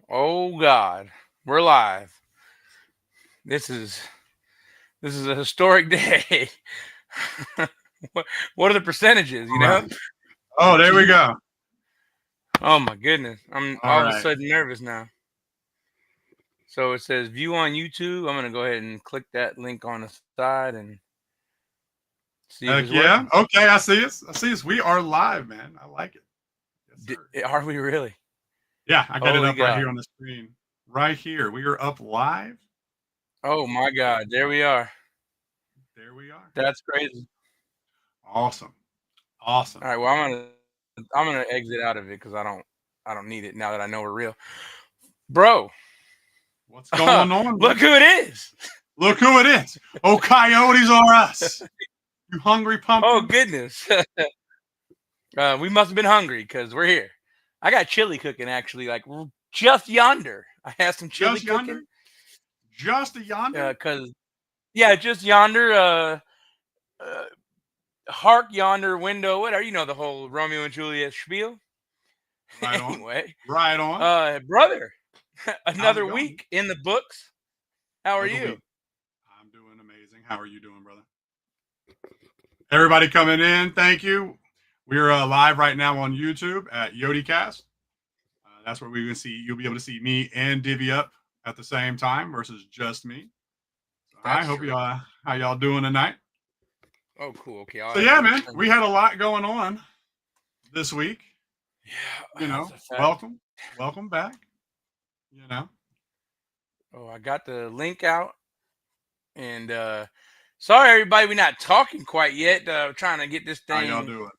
Oh God, we're live. This is this is a historic day. what what are the percentages? All right. Oh, there we Gee, go. oh my goodness, I'm All all of a right. sudden nervous now. So it says view on YouTube. I'm gonna go ahead and click that link on the side and see if it's Heck working. yeah. Okay, I see us. I see us. We are live, man. I like it. Yes, sir. Are we really? Yeah, I got it Holy up right God! here on the screen. Right here. We are up live. Oh my God! There we are. There we are. That's crazy. Awesome. Awesome. All right. Well, I'm gonna exit out of it because I don't need it now that I know we're real, bro. What's going on, Look man? who it is. Look who it is. Oh, coyotes are us. You hungry Oh pumpkins? goodness. We must have been hungry because we're here. I got chili cooking actually, like just yonder. I have some chili Just yonder? cooking. Just a yonder? Cause yeah, just yonder. Uh, Hark yonder window. Whatever you know the whole Romeo and Juliet spiel. Right on. Anyway, Right on. brother, How's it another going? week in the books. How are Another you? week. I'm doing amazing. How are you doing, brother? Everybody coming in, thank you. We're live right now on YouTube at YodiCast. That's where we can see. You'll be able to see me and Divi up at the same time versus just me. So I That's hope true. y'all how y'all doing tonight. Oh, cool. Okay, So I'll add yeah, those man, things. we had a lot going on this week. Yeah, You that's know, a fact. welcome back. You know, Oh, I got the link out, and sorry everybody, we're not talking quite yet. Trying to get this how y'all thing doing?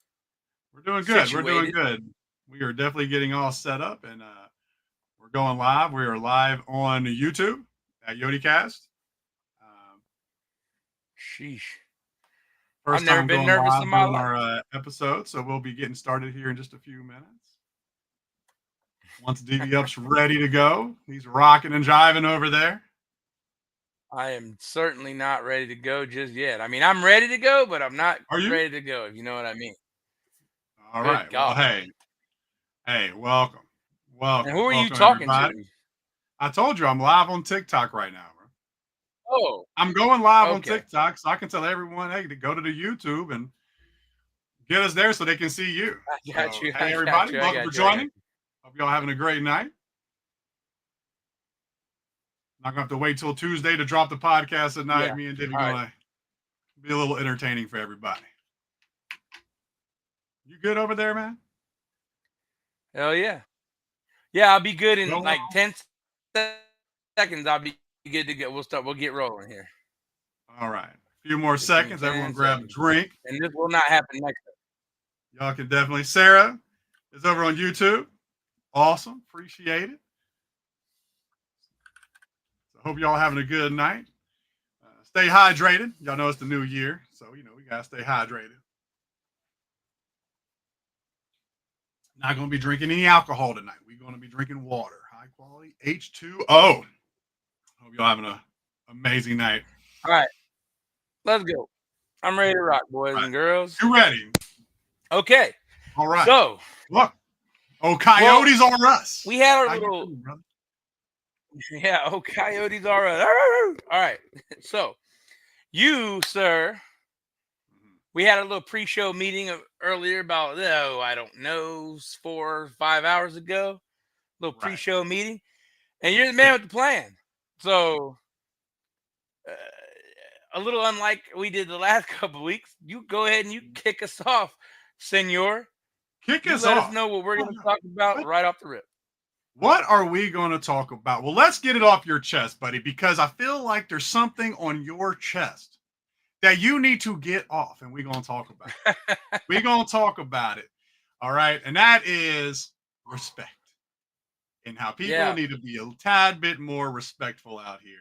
We're doing good. We're doing situated. good. We are definitely getting all set up, and we're going live. We are live on YouTube at YodiCast. Um, Sheesh. I've First never time been going nervous live in my doing life. our episode, so we'll be getting started here in just a few minutes. Once DV Up's ready to go, he's rocking and jiving over there. I am certainly not ready to go just yet. I mean, I'm ready to go, but I'm not Are you? ready to go, if you know what I mean. All Good right. Well, God. hey, welcome, And who are you welcome, talking to? everybody. I told you I'm live on TikTok right now, bro. Oh, I'm going live on okay. TikTok, so I can tell everyone, hey, to go to the YouTube and get us there so they can see you. I got So, you. hey, I got everybody, you. I welcome for got you. I got joining. you. Hope y'all having a great night. Not gonna have to wait till Tuesday to drop the podcast at night. Yeah. Me and Divvy All right. gonna be a little entertaining for everybody. You good over there, man? Hell yeah. Yeah, I'll be good in Going like on. 10 seconds. I'll be good to go. We'll get rolling here. All right. A few more Give me seconds. Everyone 10 grab a seconds. drink. And this will not happen next time. Y'all can definitely. Sarah is over on YouTube. Awesome. Appreciate it. So hope y'all having a good night. Stay hydrated. Y'all know it's the new year. So, we got to stay hydrated. Not going to be drinking any alcohol tonight. We're going to be drinking water. High quality H2O. Hope y'all having an amazing night. All right. Let's go. I'm ready to rock, boys Right. and girls. You ready? Okay. All right. So, look. Oh, coyotes are us. we had our How you little. doing, brother? Yeah. Oh, coyotes are us. All right. So, you, sir, we had a little pre-show meeting earlier about, I don't know, 4 or 5 hours ago. Little Right. pre-show meeting. And you're the man with the plan. So, a little unlike we did the last couple of weeks, you go ahead and you kick us off, senor. Kick You us let us off. know what we're going to talk about right off the rip. What are we going to talk about? Well, let's get it off your chest, buddy, because I feel like there's something on your chest that you need to get off, and we're going to talk about it. We're going to talk about it. All right. And that is respect and how people need to be a tad bit more respectful out here.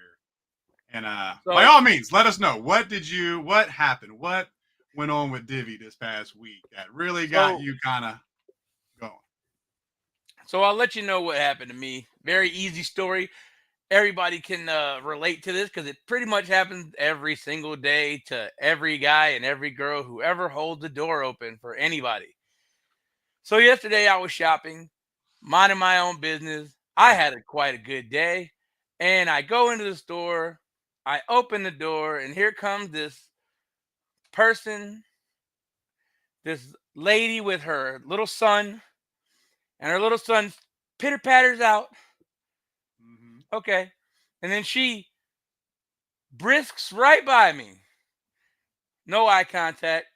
And by all means, let us know. What happened? What went on with Divi this past week that really got you kind of going? So I'll let you know what happened to me. Very easy story. Everybody can relate to this because it pretty much happens every single day to every guy and every girl who ever holds the door open for anybody. So yesterday I was shopping, minding my own business. I had quite a good day, and I go into the store, I open the door, and here comes this person, this lady with her little son, and her little son pitter patters out. Mhm. Okay. And then she brisks right by me. No eye contact,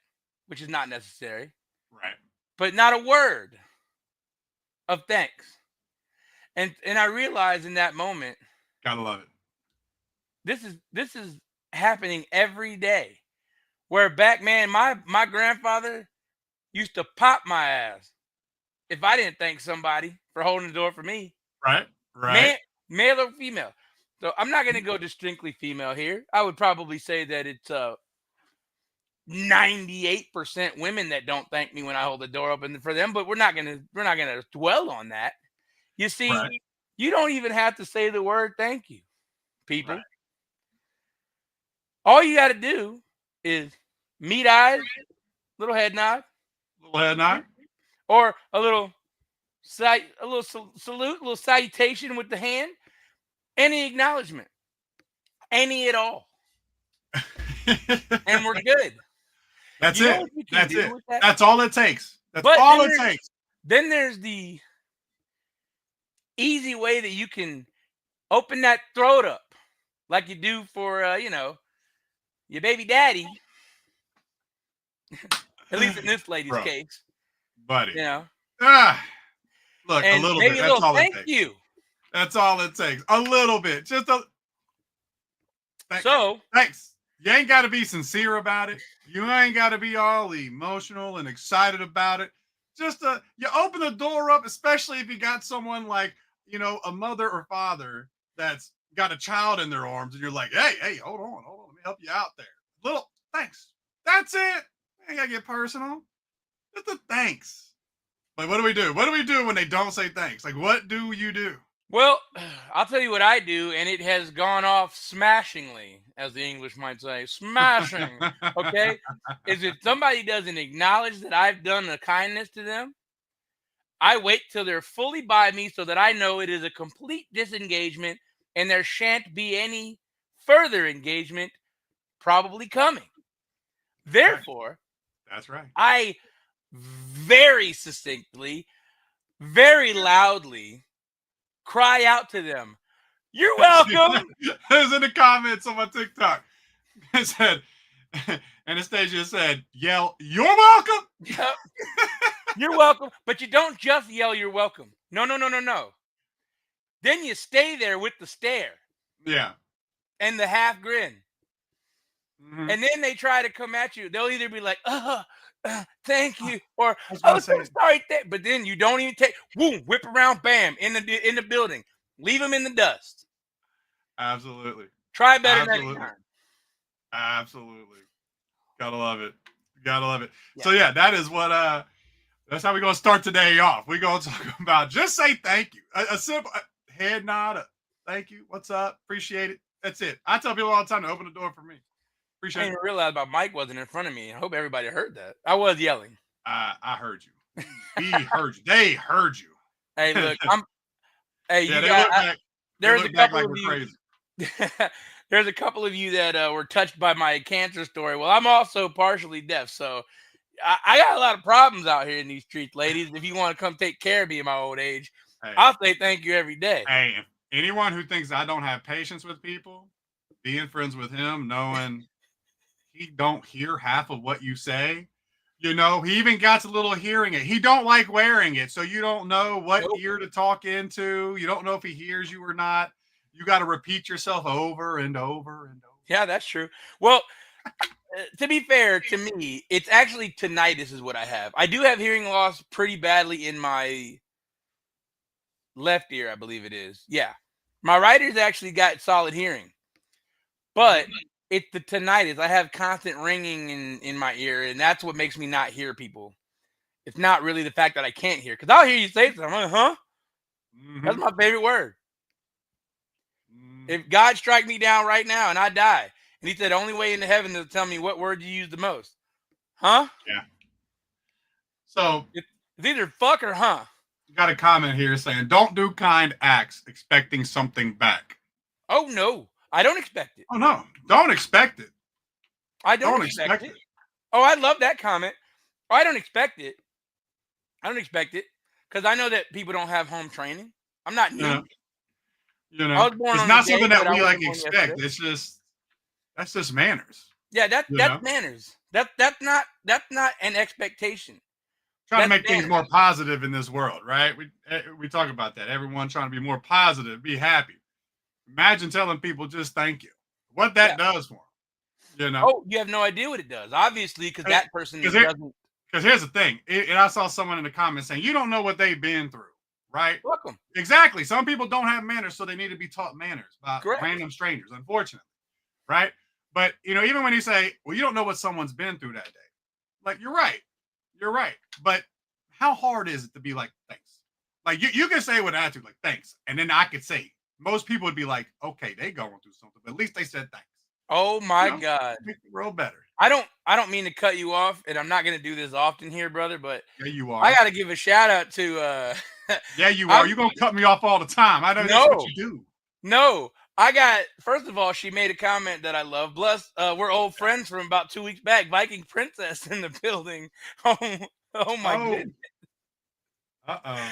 which is not necessary, Right. but not a word of thanks. And I realized in that moment, Gotta love it. this is happening every day. Where back, man, my grandfather used to pop my ass if I didn't thank somebody for holding the door for me. Right. Right. Man, male or female. So I'm not gonna go distinctly female here. I would probably say that it's 98% women that don't thank me when I hold the door open for them, but we're not gonna dwell on that. You see, Right. you don't even have to say the word thank you, Right. people. All you got to do is meet eyes, little head nod, Little head nod. or a little salute, little salutation with the hand, any acknowledgement, any at all, and we're good. That's You know it. what you can That's do it. with that? That's all it takes. That's But all it takes. then there's the easy way that you can open that throat up, like you do for your baby daddy. At least in this lady's Bro, case, buddy. you know, Ah, look, a and little bit. maybe a That's little all it thank takes. you. That's all it takes. A little bit. Just a So thanks. You ain't got to be sincere about it. You ain't got to be all emotional and excited about it. Just you open the door up, especially if you got someone like, a mother or father that's got a child in their arms, and you're like, hey, hold on, let me help you out there. Little thanks. That's it. Ain't gotta get personal. Just a thanks. Like, what do we do? What do we do when they don't say thanks? Like, what do you do? well, I'll tell you what I do, and it has gone off smashingly, as the English might say. Smashing. Okay? Is if somebody doesn't acknowledge that I've done a kindness to them, I wait till they're fully by me so that I know it is a complete disengagement and there shan't be any further engagement probably coming. Right. Therefore, That's right. I very succinctly, very loudly cry out to them, "You're welcome." There's in the comments on my TikTok. It said, Anastasia said, yell, "You're welcome." Yep. You're welcome. But you don't just yell, "You're welcome." No, no, no, no, no. Then you stay there with the stare Yeah. and the half grin. Mhm. And then they try to come at you. They'll either be like, thank you, or I was oh, gonna so say, sorry. But then you don't even take, boom, whip around, bam, in the building. Leave them in the dust. absolutely, Try better next absolutely, time. absolutely. Gotta love it. Gotta love it. Yeah. So yeah, that is what that's how we're gonna start today off. We're gonna talk about just say thank you. A simple head nod, thank you, what's up, appreciate it. That's it. I tell people all the time to open the door for me. I Appreciate didn't it. even realize my mic wasn't in front of me. I hope everybody heard that. I was yelling. I heard you. We heard you. They heard you. Hey, look, hey, Yeah, you they got, look back. They there's a look back couple like of we're you. crazy. There's a couple of you that were touched by my cancer story. Well, I'm also partially deaf, so I got a lot of problems out here in these streets, ladies. If you want to come take care of me in my old age, Hey, I'll say thank you every day. hey, if anyone who thinks I don't have patience with people, being friends with him, knowing he don't hear half of what you say, he even got a little hearing it. He don't like wearing it, so you don't know what Nope. ear to talk into. You don't know if he hears you or not. You got to repeat yourself over and over and over. Yeah, that's true. Well, to be fair to me, it's actually tinnitus is what I have. I do have hearing loss pretty badly in my left ear, I believe it is. Yeah. My right ear's actually got solid hearing, but it's the tinnitus. I have constant ringing in my ear, and that's what makes me not hear people. It's not really the fact that I can't hear, because I'll hear you say something. I'm like, huh? That's Mhm, my favorite word. mhm. If God strike me down right now and I die, and he said, the only way into heaven is to tell me what word you use the most. Huh? Yeah. So It's either fuck or huh. got a comment here saying, "Don't do kind acts expecting something back." Oh no, I don't expect it. Oh no, don't expect it. I don't Don't expect expect it. it. Oh, I love that comment. Oh, I don't expect it. I don't expect it because I know that people don't have home training. I'm not You know, new. I was born it's on the not day, something but that I we like wasn't born yesterday. expect. That's just manners. Yeah, You that's know, manners. That's not an expectation. trying to That's make things manners. more positive in this world, right? We talk about that. Everyone trying to be more positive, be happy. Imagine telling people just thank you. What Yeah. that does for them, you know. Oh, you have no idea what it does. Obviously, because that Because person doesn't here's the thing, and I saw someone in the comments saying you don't know what they've been through, right? fuck them. Exactly. Some people don't have manners, so they need to be taught manners by Correct. random strangers, unfortunately, right? But even when you say, "Well, you don't know what someone's been through that day," like you're right. But how hard is it to be like thanks? Like you can say with attitude like thanks, and then I could say most people would be like, okay, they going through something, but at least they said thanks. Oh my God. Make the world better. I don't mean to cut you off, and I'm not gonna do this often here, brother, but Yeah, you I are. gotta give a shout out to Yeah, you are. I'm You're gonna cut me off all the time. I know that's what no, you do. no. I got first of all, she made a comment that I love. Bless we're old friends from about 2 weeks back. Viking Princess in the building. Oh, oh my Oh, goodness. uh-oh.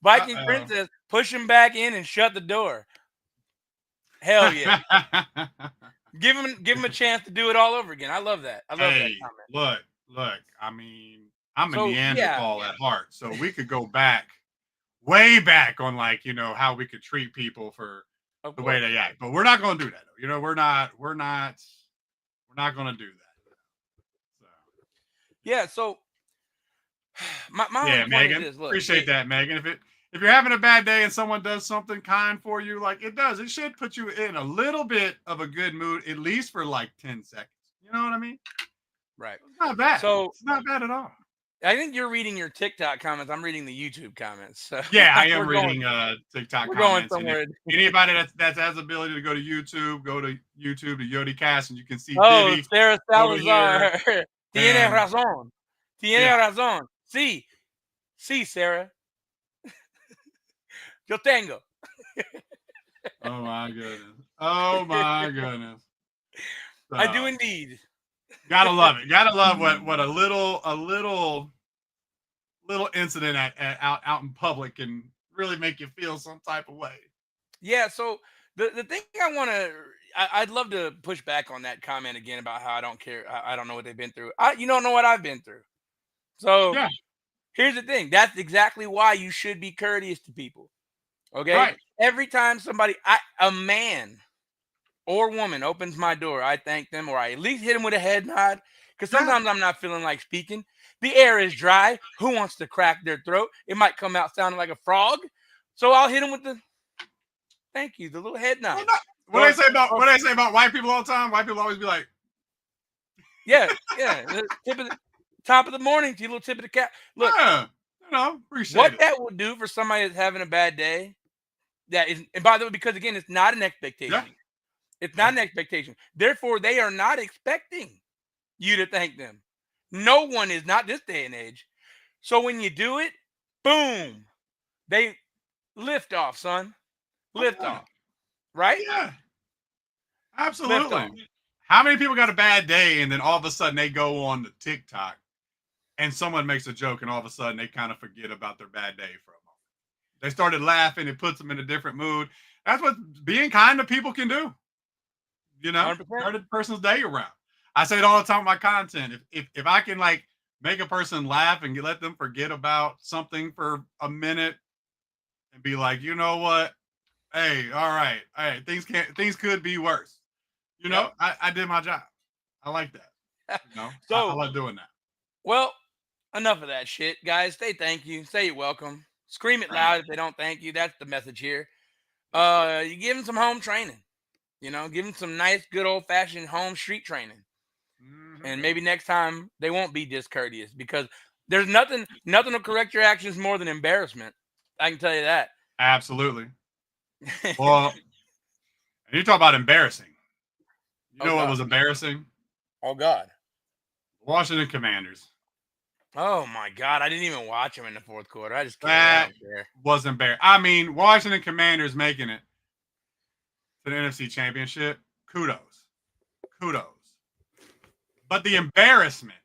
Viking Uh-oh. Princess, push him back in and shut the door. Hell yeah. Give him a chance to do it all over again. I love that. I love that Hey, comment. look. I mean, I'm a So yeah, Neanderthal at heart, so we could go back, way back on how we could treat people for of the way course. they act. But we're not gonna do that. We're not gonna do that. So Yeah, so my only yeah, point is Megan. this. Look, Appreciate that, Megan. If you're having a bad day and someone does something kind for you, like it should put you in a little bit of a good mood, at least for like 10 seconds. You know what I mean? right. It's not bad. So It's not bad at all. I think you're reading your TikTok comments. I'm reading the YouTube comments. So Yeah, I am we're going reading TikTok we're going comments. And if somewhere. anybody that has the ability to go to YouTube to Yodi Cast, and you can see Oh, Divi Sarah over here. Salazar. Tiene And razón. Tiene yeah. razón. Sí, sí, Sarah. Yo tengo. Oh my goodness. Oh my goodness. I do So indeed. gotta love it. Gotta love what a little incident out in public can really make you feel some type of way. Yeah, so the thing I'd love to push back on that comment again about how I don't care. I don't know what they've been through. You don't know what I've been through. So Yeah, here's the thing. That's exactly why you should be courteous to people. Okay? right. Every time a man or woman opens my door, I thank them or I at least hit them with a head nod. Because Yeah. sometimes I'm not feeling like speaking. The air is dry. Who wants to crack their throat? It might come out sounding like a frog. So I'll hit them with the thank you, the little head Well, nod. no. Or, What they say about white people all the time? White people always be like, yeah, yeah. The top of the morning to your little tip of the cap. Look, yeah, appreciate what it. that will do for somebody that's having a bad day, and by the way, because again, it's not an Yeah. expectation. It's Yeah. not an expectation. Therefore, they are not expecting you to thank them. No one is, not this day and age. So when you do it, boom, they lift off, son. Oh Lift yeah. off. Oh Right? yeah. Lift Absolutely. off. How many people got a bad day and then all of a sudden they go on to TikTok and someone makes a joke and all of a sudden they kind of forget about their bad day for a moment. They started laughing, it puts them in a different mood. That's what being kind to people can do. 100%. Turn the person's day around. I say it all the time with my content. If I can like make a person laugh and let them forget about something for a minute and be like, you know what? Hey, all right, things could be worse. Yep. I did my job. I like that. I So, love doing that. well, enough of that shit, guys. Say thank you. Say you're welcome. Scream it Right. loud if they don't thank you. That's the message here. That's it. You give them some home training. Give them some nice, good old fashioned home street training. Mhm. And maybe next time they won't be discourteous because there's nothing will correct your actions more than embarrassment. I can tell you that. Absolutely. Well, and you talk about embarrassing. You Oh know what God. was embarrassing? Oh God. Washington Commanders. Oh my God, I didn't even watch him in the fourth quarter. I just care. I That don't care. was embarrassing. I mean, Washington Commanders making it to the NFC Championship. Kudos. But the embarrassment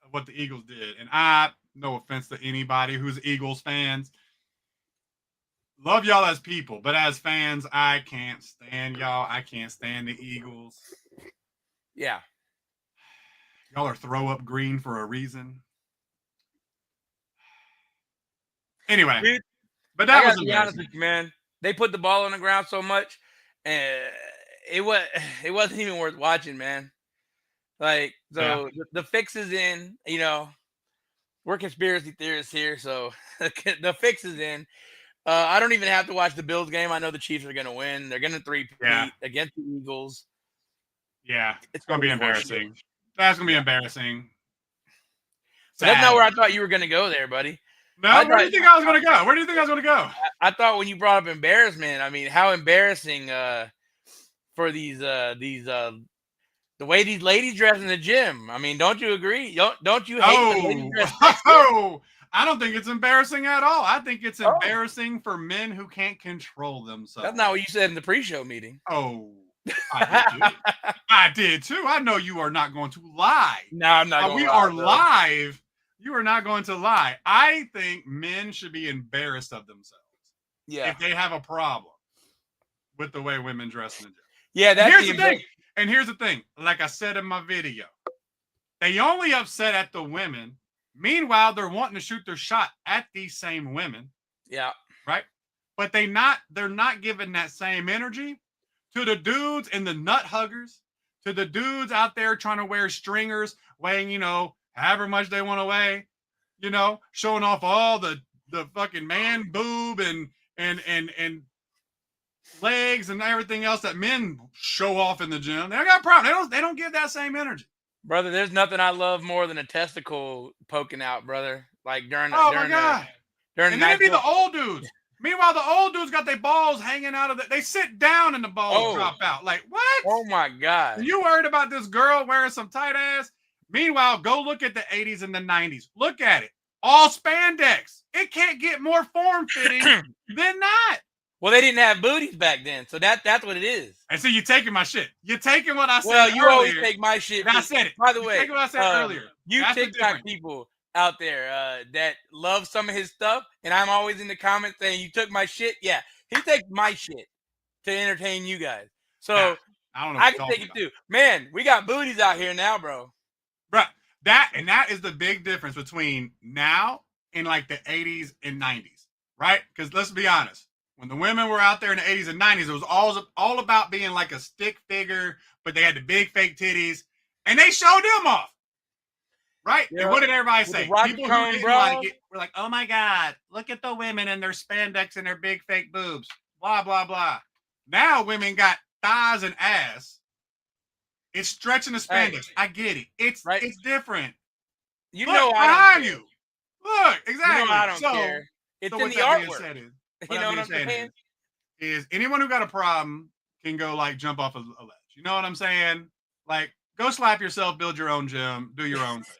of what the Eagles did, and no offense to anybody who's Eagles fans, love y'all as people, but as fans, I can't stand y'all. I can't stand the Eagles. Yeah. Y'all are throw up green for a reason. Anyway, Dude, but I that was gotta be honest embarrassing. with you, man. They put the ball on the ground so much, and it wasn't even worth watching, man. Like, so the fix is in. We're conspiracy theorists here, so the fix is in. I don't even have to watch the Bills game. I know the Chiefs are going to win. They're going to three-peat against the Eagles. Yeah, It's going to be embarrassing. That's going to be embarrassing. So that's not where I thought you were going to go there, buddy. No, where do you think I was going to go? Where do you think I was going to go? I thought when you brought up embarrassment, I mean, how embarrassing for these the way these ladies dress in the gym. I mean, don't you agree? Don't you hate the ladies dress sexy? I don't think it's embarrassing at all. I think it's embarrassing for men who can't control themselves. That's not what you said in the pre-show meeting. Oh, I did too. I know you are not going to lie. No, I'm not going to lie. We are live. You are not going to lie. I think men should be embarrassed of themselves. Yeah. If they have a problem with the way women dress in the gym. Yeah, that's here's the thing. And here's the thing. Like I said in my video, they only upset at the women. Meanwhile, they're wanting to shoot their shot at these same women. Yeah. Right? But they're not giving that same energy to the dudes and the nut huggers, to the dudes out there trying to wear stringers, weighing, however much they want to weigh, showing off all the fucking man boob and legs and everything else that men show off in the gym. They don't got a problem. They don't give that same energy. Brother, there's nothing I love more than a testicle poking out, brother. Like during and then it'd be the old dudes. Meanwhile, the old dudes got their balls hanging out of they sit down and the balls drop out. Like, what? Oh my God. And you worried about this girl wearing some tight ass? Meanwhile, go look at the 80s and the 90s. Look at it. All spandex. It can't get more form-fitting than that. Well, they didn't have booties back then, so that's what it is. And so you're taking my shit. You're taking what I said earlier. Well, you always take my shit. I said it. By the way, take what I said earlier. You TikTok people out there that love some of his stuff, and I'm always in the comments saying, you took my shit. Yeah, he takes my shit to entertain you guys. So I don't know. I can take it too. Man, we got booties out here now, bro. Bro, that is the big difference between now and like the 80s and 90s, right? Because let's be honest. When the women were out there in the 80s and 90s, it was all about being like a stick figure, but they had the big fake titties, and they showed them off, right? Yeah. And what did everybody say? People who didn't like it were like, oh my God, look at the women and their spandex and their big fake boobs, blah, blah, blah. Now women got thighs and ass. It's stretching the spandex. I get it. It's different. You know I don't care. Look, exactly. You know I don't care. It's in the artwork. You know what I'm saying? Is anyone who got a problem can go like jump off a ledge. You know what I'm saying? Like go slap yourself, build your own gym, do your own thing.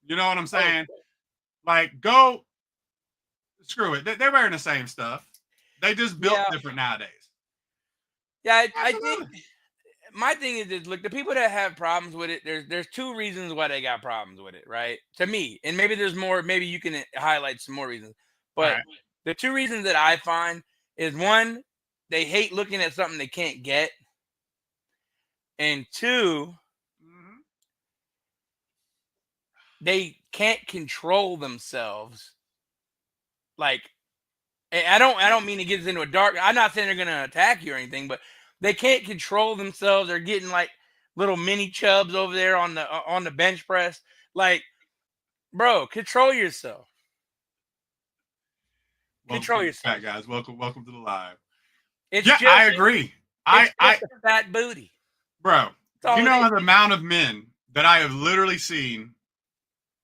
You know what I'm saying? Like go screw it. They're wearing the same stuff. They just built different nowadays. Yeah, I think my thing is look, the people that have problems with it, there's two reasons why they got problems with it, right? To me, and maybe there's more. Maybe you can highlight some more reasons, but. The two reasons that I find is one, they hate looking at something they can't get. And two, they can't control themselves. Like, I don't mean to get this into a dark. I'm not saying they're going to attack you or anything, but they can't control themselves. They're getting like little mini chubs over there on the bench press. Like, bro, control yourself. Control yourself, guys. Welcome to the live. I agree. I fat booty, bro. You know the amount of men that I have literally seen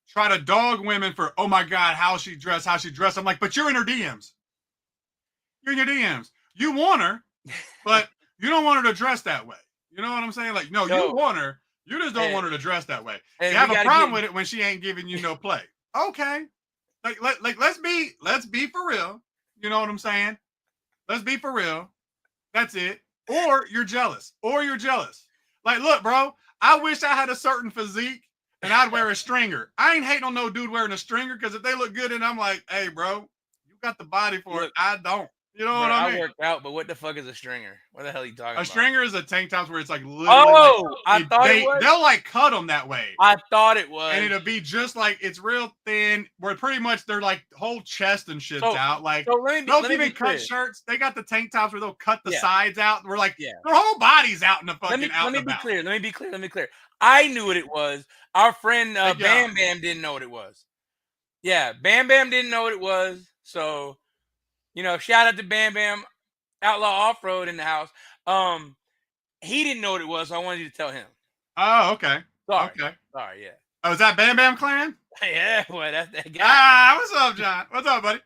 try to dog women for, oh my God, how she dressed. I'm like, but you're in her DMs. You're in your DMs. You want her, but you don't want her to dress that way. You know what I'm saying? Like, no, you want her. You just don't want her to dress that way. You have a problem with it when she ain't giving you no play. Okay. Like let's be for real. You know what I'm saying? Let's be for real. That's it. Or you're jealous. Like, look, bro, I wish I had a certain physique and I'd wear a stringer. I ain't hating on no dude wearing a stringer because if they look good and I'm like, hey, bro, you got the body for it. I don't. You know Bro, what I I mean? worked out, but what the fuck is a stringer? What the hell are you talking A about? stringer is a tank top where it's like literally I thought it was. They'll like cut them that way. I thought it was. And it'll be just like it's real thin, where pretty much they're like whole chest and shit's out. Like they'll even cut shirts. They got the tank tops where they'll cut the sides out. We're like their whole body's out in the fucking Let me be clear. I knew what it was. Our friend Bam Bam didn't know what it was. Yeah, Bam Bam didn't know what it was. So, shout out to Bam Bam, Outlaw Off Road in the house. He didn't know what it was, so I wanted you to tell him. Oh, okay. Sorry. Okay. Sorry, yeah. Oh, is that Bam Bam Clan? Yeah, boy, that's that guy. What's up, John? What's up, buddy?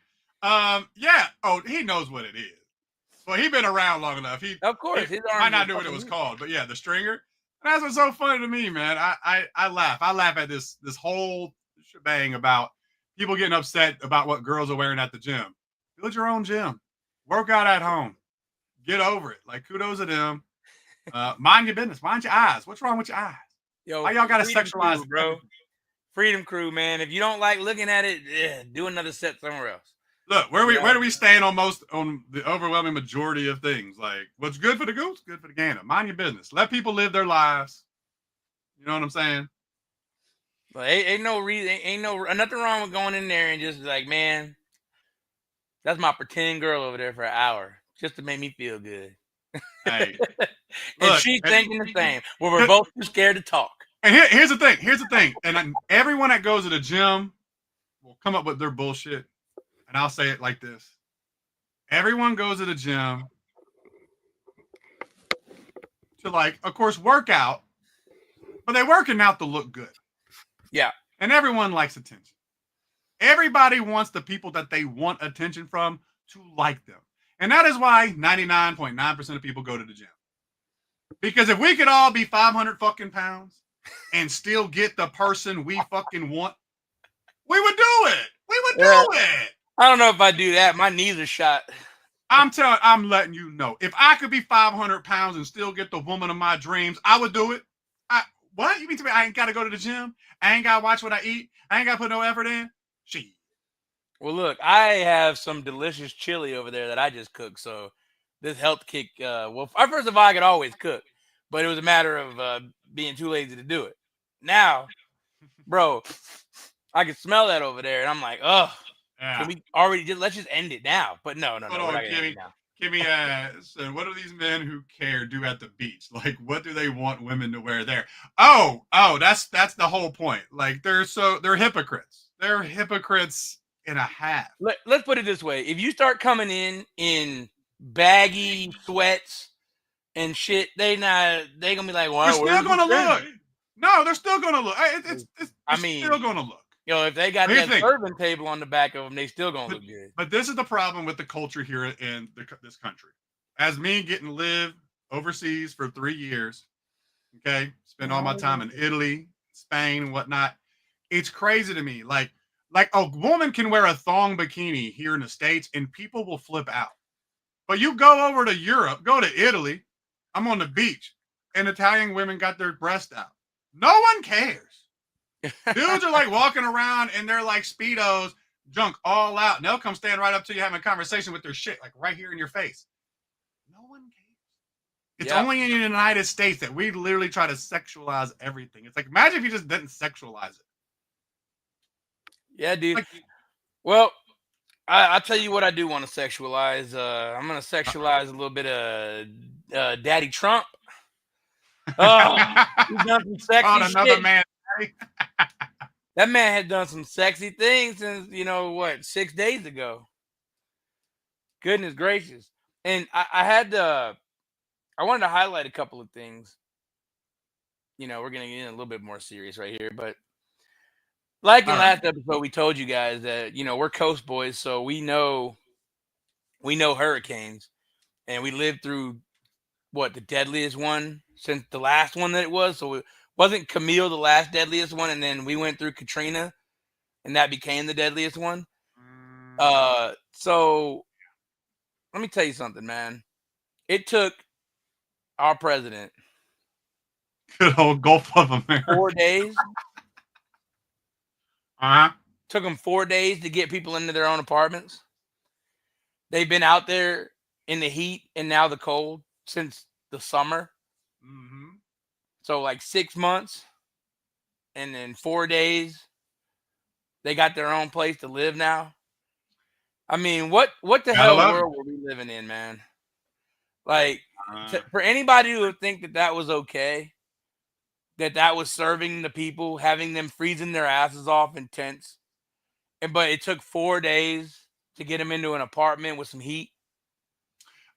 Yeah. Oh, he knows what it is. Well, he's been around long enough. Of course, he might not know what it was called, but yeah, the stringer. That's what's so funny to me, man. I laugh. I laugh at this whole shebang about people getting upset about what girls are wearing at the gym. Build your own gym. Work out at home. Get over it. Like, kudos to them. Mind your business. Mind your eyes. What's wrong with your eyes? Yo, why y'all got to sexualize crew, bro? Freedom Crew, man. If you don't like looking at it, do another set somewhere else. Look, where do we stand on the overwhelming majority of things? Like, what's good for the goose, good for the gander. Mind your business. Let people live their lives. You know what I'm saying? But ain't nothing wrong with going in there and just like, man, that's my pretend girl over there for an hour just to make me feel good. Hey, and she's thinking the same. Well, we're both too scared to talk. And here's the thing. And everyone that goes to the gym will come up with their bullshit. And I'll say it like this. Everyone goes to the gym to, like, of course, work out. But they're working out to look good. Yeah. And everyone likes attention. Everybody wants the people that they want attention from to like them. And that is why 99.9% of people go to the gym. Because if we could all be 500 fucking pounds and still get the person we fucking want, we would do it. We would do it. I don't know if I do that. My knees are shot. I'm letting you know. If I could be 500 pounds and still get the woman of my dreams, I would do it. What? You mean to me I ain't got to go to the gym? I ain't got to watch what I eat? I ain't got to put no effort in? Shit. Well, look, I have some delicious chili over there that I just cooked. So this health kick, first of all, I could always cook. But it was a matter of being too lazy to do it. Now, bro, I can smell that over there. And I'm like, oh, can we already let's just end it now. But no. We're not gonna end it now. Kimmy asks, what do these men who care do at the beach? Like, what do they want women to wear there? Oh, that's the whole point. Like, they're hypocrites. They're hypocrites in a half. Let's put it this way. If you start coming in baggy sweats and shit, they gonna be like, well, they're still gonna look. No, they're still gonna look. It's still gonna look. If they got that serving table on the back of them, they still gonna look good. But this is the problem with the culture here in this country. As me getting to live overseas for 3 years, okay, spend all my time in Italy, Spain, and whatnot. It's crazy to me. Like a woman can wear a thong bikini here in the States, and people will flip out. But you go over to Europe, go to Italy. I'm on the beach, and Italian women got their breast out. No one cares. Dudes are like walking around in their like Speedos, junk all out. And they'll come stand right up to you having a conversation with their shit, like right here in your face. No one cares. It's only in the United States that we literally try to sexualize everything. It's like, imagine if you just didn't sexualize it. Yeah, dude. Well, I'll tell you what I do want to sexualize. I'm going to sexualize a little bit of Daddy Trump. Oh, he's done some sexy shit. Man. That man had done some sexy things since 6 days ago. Goodness gracious. And I wanted to highlight a couple of things. We're going to get in a little bit more serious right here, but like in last episode, we told you guys that, we're coast boys, so we know hurricanes, and we lived through the deadliest one since the last one that it was. So wasn't Camille the last deadliest one, and then we went through Katrina, and that became the deadliest one. Mm. So let me tell you something, man. It took our president Good old Gulf of 4 America. days. Uh-huh. Took them 4 days to get people into their own apartments. They've been out there in the heat and now the cold since the summer. Mm-hmm. So like 6 months, and then 4 days they got their own place to live now. I mean, what the Gotta hell love it. world were we living in, man? Like, Uh, for anybody who would think that that was okay, that was serving the people, having them freezing their asses off in tents, but it took 4 days to get them into an apartment with some heat.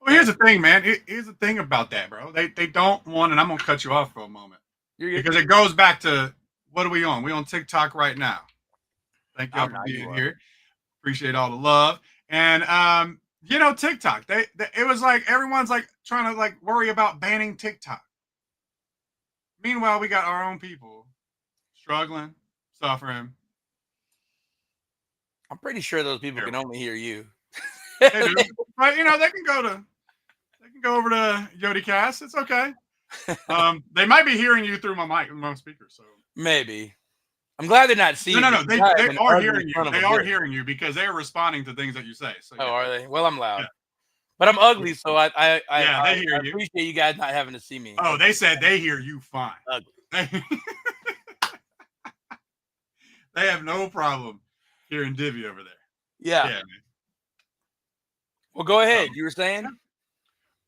well, here's the thing, man. Here's the thing about that, bro. They don't want, and I'm gonna cut you off for a moment You're good. because it goes back to what are we on? We on TikTok right now. Thank y'all I'm for not. You being are. here. Appreciate all the love. And TikTok. It was like everyone's like trying to like worry about banning TikTok. Meanwhile, we got our own people struggling, suffering. I'm pretty sure those people can only hear you. They do, but they can go over to YodiCast. It's okay. They might be hearing you through my speaker. So Maybe. I'm glad they're not seeing no. me. They I have an are ugly hearing you. son of a They are bitch. hearing you because they are responding to things that you say. So Oh, yeah. are they? Well, I'm loud. Yeah. But I'm ugly, so I They hear you. appreciate you guys not having to see me. Oh, they said they hear you fine. Ugly. They have no problem hearing Divi over there. Yeah. Yeah, man. Well, go ahead. You were saying?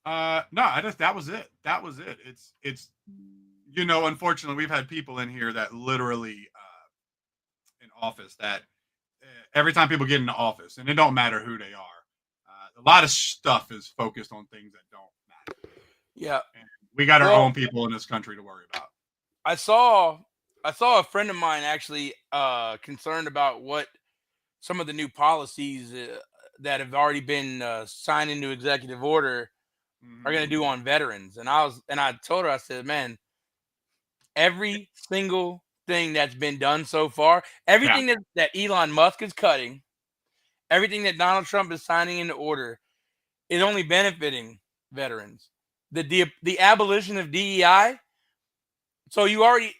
No, that was it. That was it. It's unfortunately, we've had people in here that literally in office that every time people get into office, and it don't matter who they are, a lot of stuff is focused on things that don't matter. Yeah. And we got our own people in this country to worry about. I saw a friend of mine actually concerned about what some of the new policies that have already been signed into executive order are going to do on veterans. And I told her, I said, man, every single thing that's been done so far, everything that Elon Musk is cutting, everything that Donald Trump is signing into order is only benefiting veterans. The abolition of DEI. So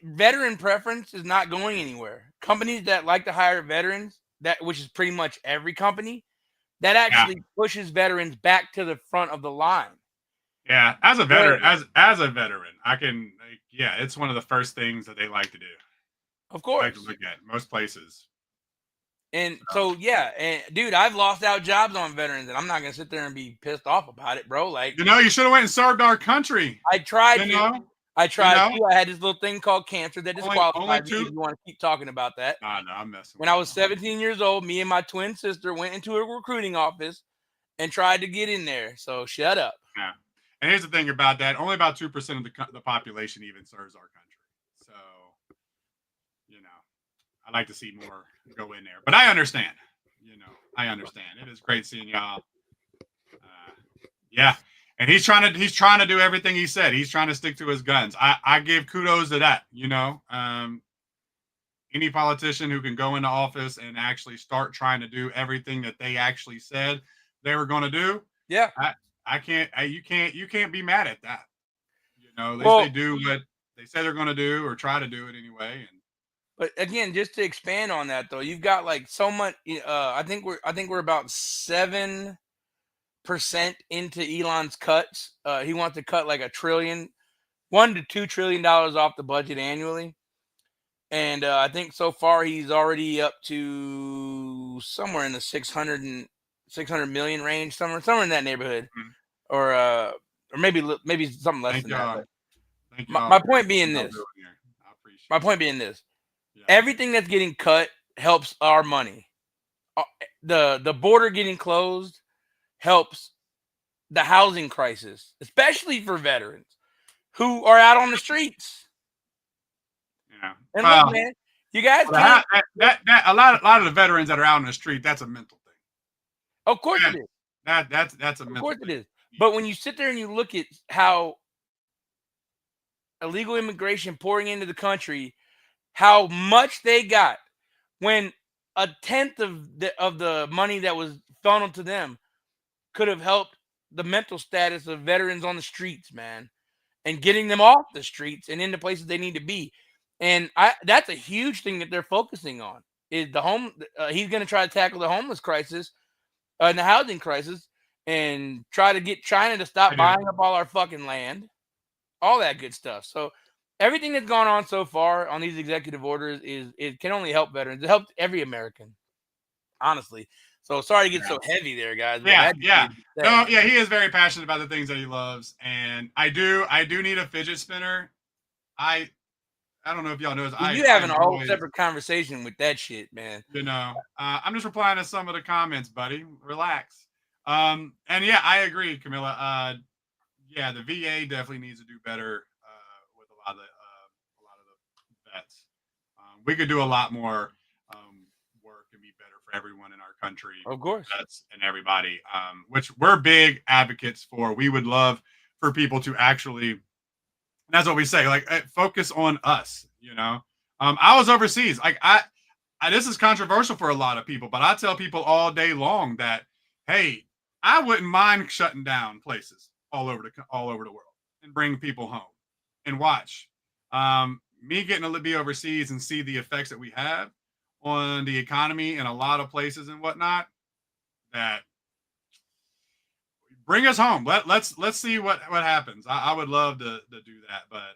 veteran preference is not going anywhere. Companies that like to hire veterans, which is pretty much every company, that actually pushes veterans back to the front of the line. Yeah, as a veteran, as a veteran, I can. It's one of the first things that they like to do. Of course, like to look at most places. And so and dude, I've lost out jobs on veterans, and I'm not gonna sit there and be pissed off about it, bro. Like, you should have went and served our country. I tried to. I had this little thing called cancer that disqualified me. If you want to keep talking about that. No, I'm messing. When I was 17 years old, me and my twin sister went into a recruiting office and tried to get in there. So shut up. Yeah. And here's the thing about that: only about 2% of the population even serves our country. So, I'd like to see more go in there. But I understand. I understand. It is great seeing y'all. Yeah. And he's trying to do everything he said. He's trying to stick to his guns. I give kudos to that. Any politician who can go into office and actually start trying to do everything that they actually said they were going to do. Yeah. You can't be mad at that. At least they do what they say they're going to do or try to do it anyway. But again, just to expand on that, though, you've got like so much. I think we're about 7% into Elon's cuts. He wants to cut like $1 to $2 trillion off the budget annually, and I think so far he's already up to somewhere in the 600 million range, somewhere in that neighborhood, or maybe something less than that. My point being this. My point being this. Everything that's getting cut helps our money. The border getting closed helps the housing crisis, especially for veterans who are out on the streets. Yeah. And look, man, you guys can't. A lot of the veterans that are out on the street, that's a mental thing. Of course it is. That's a mental thing. Of course it is. But when you sit there and you look at how illegal immigration pouring into the country, how much they got when a tenth of the money that was funneled to them could have helped the mental status of veterans on the streets, man, and getting them off the streets and into places they need to be. And that's a huge thing that they're focusing on is the home. He's going to try to tackle the homeless crisis and the housing crisis and try to get China to stop buying up all our fucking land, all that good stuff. So everything that's gone on so far on these executive orders it can only help veterans. It helped every American, honestly. So sorry to get so heavy there, guys. Yeah. No, yeah, he is very passionate about the things that he loves, and I do need a fidget spinner. I don't know if y'all know this. You having a whole separate conversation with that shit, man. You know, I'm just replying to some of the comments, buddy. Relax. And yeah, I agree, Camilla. Yeah, the VA definitely needs to do better with a lot of the vets. We could do a lot more work and be better for everyone in our country. Of course, vets and everybody. Which we're big advocates for. We would love for people to actually. That's what we say. Like, focus on us. You know, I was overseas. Like, I this is controversial for a lot of people, but I tell people all day long that, hey, I wouldn't mind shutting down places all over the world and bring people home and watch. Me getting to be overseas and see the effects that we have on the economy in a lot of places and whatnot. That bring us home. Let's see what happens. I would love to do that, but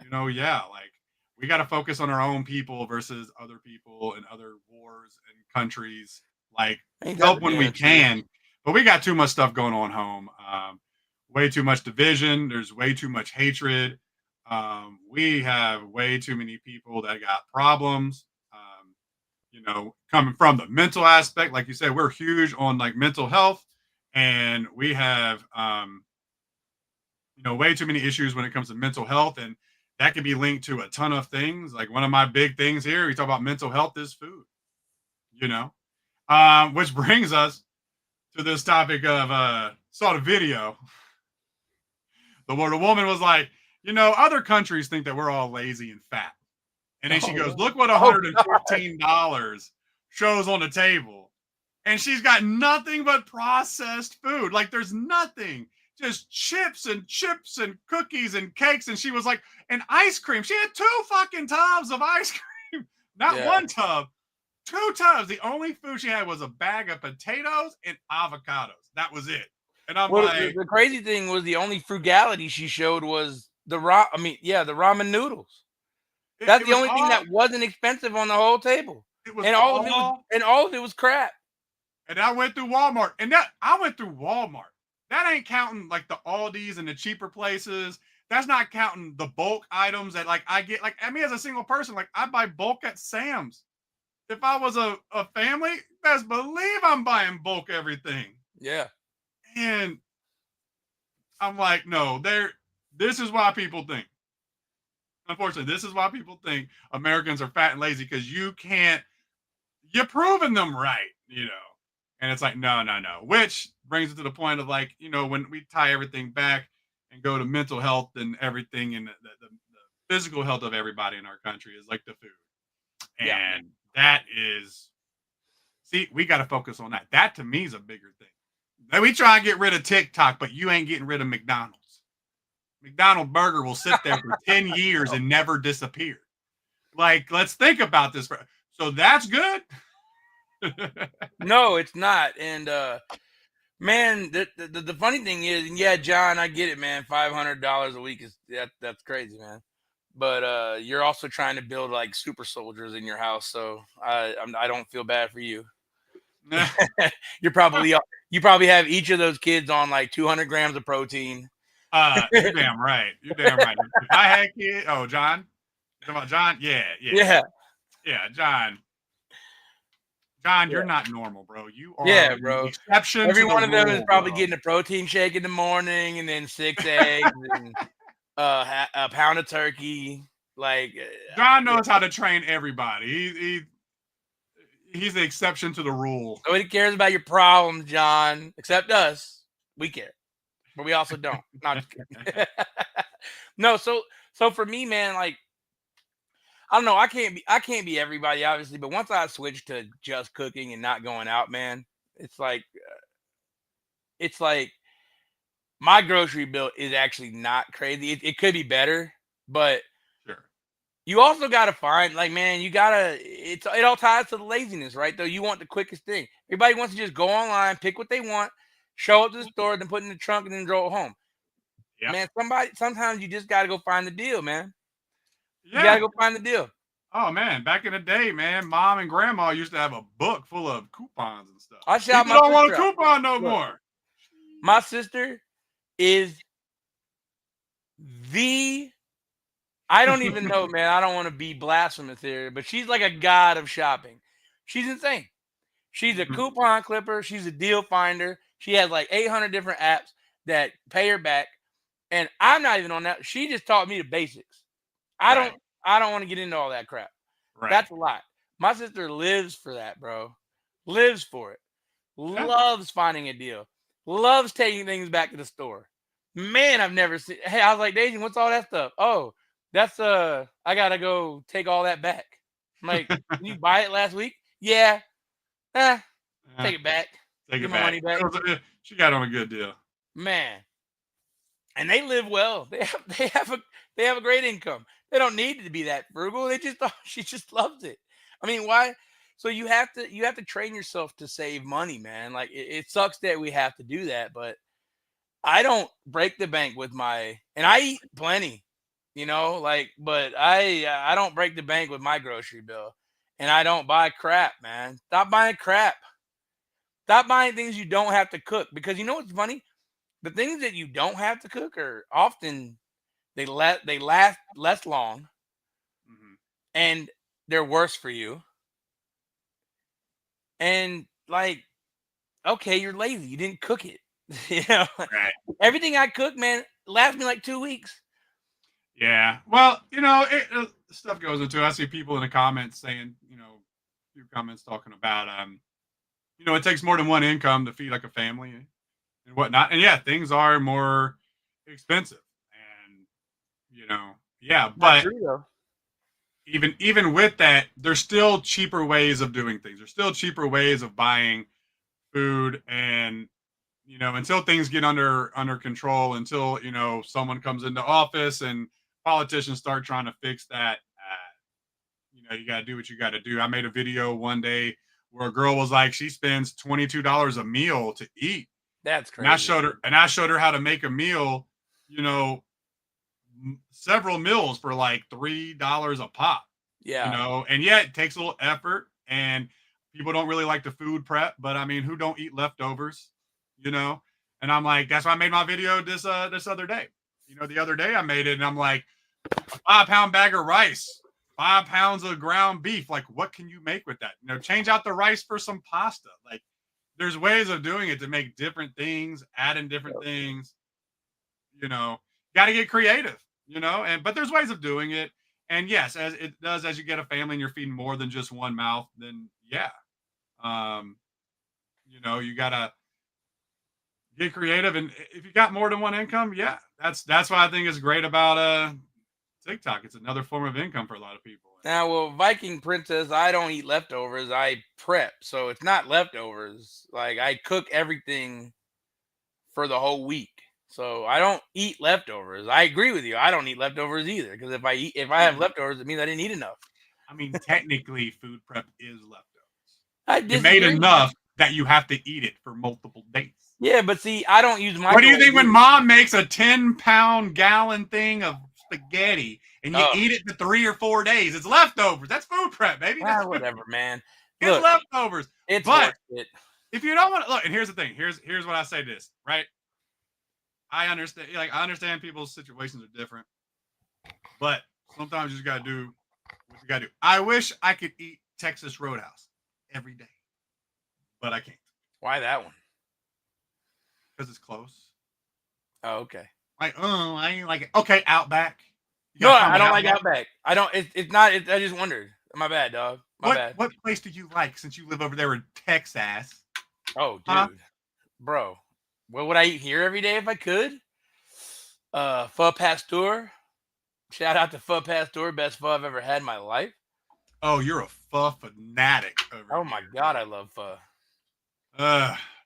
you know, yeah, like we got to focus on our own people versus other people and other wars and countries. Like help when we can, but we got too much stuff going on home. Way too much division. There's way too much hatred. We have way too many people that got problems. You know, coming from the mental aspect, like you said, we're huge on like mental health. And we have, you know, way too many issues when it comes to mental health. And that can be linked to a ton of things. Like one of my big things here, we talk about mental health is food, you know, which brings us to this topic of, saw the video. The woman was like, you know, other countries think that we're all lazy and fat. And then she goes, look what $115 shows on the table. And she's got nothing but processed food. Like there's nothing, just chips and cookies and cakes. And she was like, and ice cream. She had 2 fucking tubs of ice cream, not one tub, 2 tubs. The only food she had was a bag of potatoes and avocados. That was it. And I'm like, the crazy thing was the only frugality she showed was the ramen noodles. That's the only thing that wasn't expensive on the whole table. And all of it was crap. And I went through Walmart. That ain't counting like the Aldis and the cheaper places. That's not counting the bulk items that like I get. Like I mean, as a single person, like I buy bulk at Sam's. If I was a family, best believe I'm buying bulk everything. Yeah. And I'm like, no, this is why people think. Unfortunately, this is why people think Americans are fat and lazy because you're proving them right, you know. And it's like, no. Which brings it to the point of like, you know, when we tie everything back and go to mental health and everything and the physical health of everybody in our country is like the food. And that is, see, we got to focus on that. That to me is a bigger thing. Now, we try and get rid of TikTok, but you ain't getting rid of McDonald's. McDonald's burger will sit there for 10 years and never disappear. Like, let's think about this. So that's good. No, it's not. And man, the funny thing is, and yeah, John, I get it, man. $500 a week is that's crazy, man. But you're also trying to build like super soldiers in your house, so I don't feel bad for you. You probably have each of those kids on like 200 grams of protein. You're damn right. If I had kids, John. You talking about John? Yeah. John, you're not normal, bro. You are bro. Exception. Every one of them is probably getting a protein shake in the morning, and then 6 eggs and a pound of turkey. Like John knows how to train everybody. He's the exception to the rule. Nobody cares about your problems, John, except us. We care. But we also don't. Not just kidding. No, so for me, man, like I don't know. I can't be everybody, obviously, but once I switched to just cooking and not going out, man, it's like my grocery bill is actually not crazy. It could be better, but Sure. you also gotta find, like, man, you gotta. It all ties to the laziness, right? Though you want the quickest thing. Everybody wants to just go online, pick what they want, show up to the store, then put it in the trunk, and then drove home. Yeah. Man, sometimes you just gotta go find the deal, man. You gotta Yeah. go find the deal. Oh man, back in the day, man, mom and grandma used to have a book full of coupons and stuff. I shout People my don't want a sister out. coupon no Look, more. my sister is the I don't even know, man. I don't want to be blasphemous here, but she's like a god of shopping. She's insane. She's a Mhm. coupon clipper. She's a deal finder. She has like 800 different apps that pay her back. And I'm not even on that. She just taught me the basics. I don't Right. I don't want to get into all that crap. Right. That's a lot. My sister lives for that, bro. Lives for it. Yeah. Loves finding a deal. Loves taking things back to the store. Man, I've never seen. Hey, I was like, Daisy, what's all that stuff? Oh, that's I gotta go take all that back. I'm like, did you buy it last week? Yeah. Yeah. Take it back. Take Get it my back. money back. She got on a good deal. Man, and they live well. They have a great income. They don't need to be that frugal. They just she just loves it. I mean, why? So you have to train yourself to save money, man. Like it sucks that we have to do that, but I don't break the bank with and I eat plenty, like, but I don't break the bank with my grocery bill, and I don't buy crap, man. Stop buying crap. Stop buying things you don't have to cook, because you know what's funny? The things that you don't have to cook are often they last less long, Mhm. and they're worse for you. And like, okay, you're lazy. You didn't cook it. you know, Right. everything I cook, man, lasts me like 2 weeks. Yeah. Well, stuff goes into it. I see people in the comments saying, a few comments talking about, it takes more than one income to feed like a family and whatnot. And yeah, things are more expensive. And, yeah, Not but true though. even with that, there's still cheaper ways of doing things. There's still cheaper ways of buying food, and until things get under control, until someone comes into office and politicians start trying to fix that. You got to do what you got to do. I made a video one day where a girl was like, she spends $22 a meal to eat, That's and I crazy. showed her how to make a meal. You know, several meals for like $3 a pop. Yeah. And yeah, it takes a little effort, and people don't really like the food prep, but I mean, who don't eat leftovers, you know? And I'm like, that's why I made my video this other day. The other day I made it, and I'm like, a 5-pound bag of rice, 5 pounds of ground beef. Like, what can you make with that? Change out the rice for some pasta. Like, there's ways of doing it to make different things, add in different things. Got to get creative, but there's ways of doing it. And yes, as you get a family and you're feeding more than just one mouth, then yeah, um, you gotta get creative. And if you got more than one income, yeah, that's why I think it's great about TikTok. It's another form of income for a lot of people. Now, well, Viking Princess, I don't eat leftovers. I prep, so it's not leftovers. Like, I cook everything for the whole week, so I don't eat leftovers. I agree with you. I don't eat leftovers either, because if I have leftovers, it means I didn't eat enough. I mean, technically, food prep is leftovers. I You made disagree. enough that you have to eat it for multiple days. Yeah, but see, I don't use What do you microwave think when either. mom makes a 10-pound gallon thing of spaghetti and you Oh, eat it for 3 or 4 days? It's leftovers. That's food prep, baby. That's whatever, man. it's Look, leftovers. it's But horseshit. if you don't want to look, and here's the thing. Here's what I say to this, right? I understand, I understand people's situations are different, but sometimes you just gotta do what you gotta do. I wish I could eat Texas Roadhouse every day, but I can't Why that one? because it's close. Oh, okay. Like, oh, I ain't like it. Okay, Outback. You No, gotta find I me don't like Outback. Outback. I don't. It's not. I just wondered. My bad, dog. My What bad. what place do you like since you live over there in Texas? Oh, Huh? dude, bro. What would I eat here every day if I could? Pho pasteur. Shout out to Pho Pastor, best pho I've ever had in my life. Oh, you're a pho fanatic over Oh here. my God, I love pho.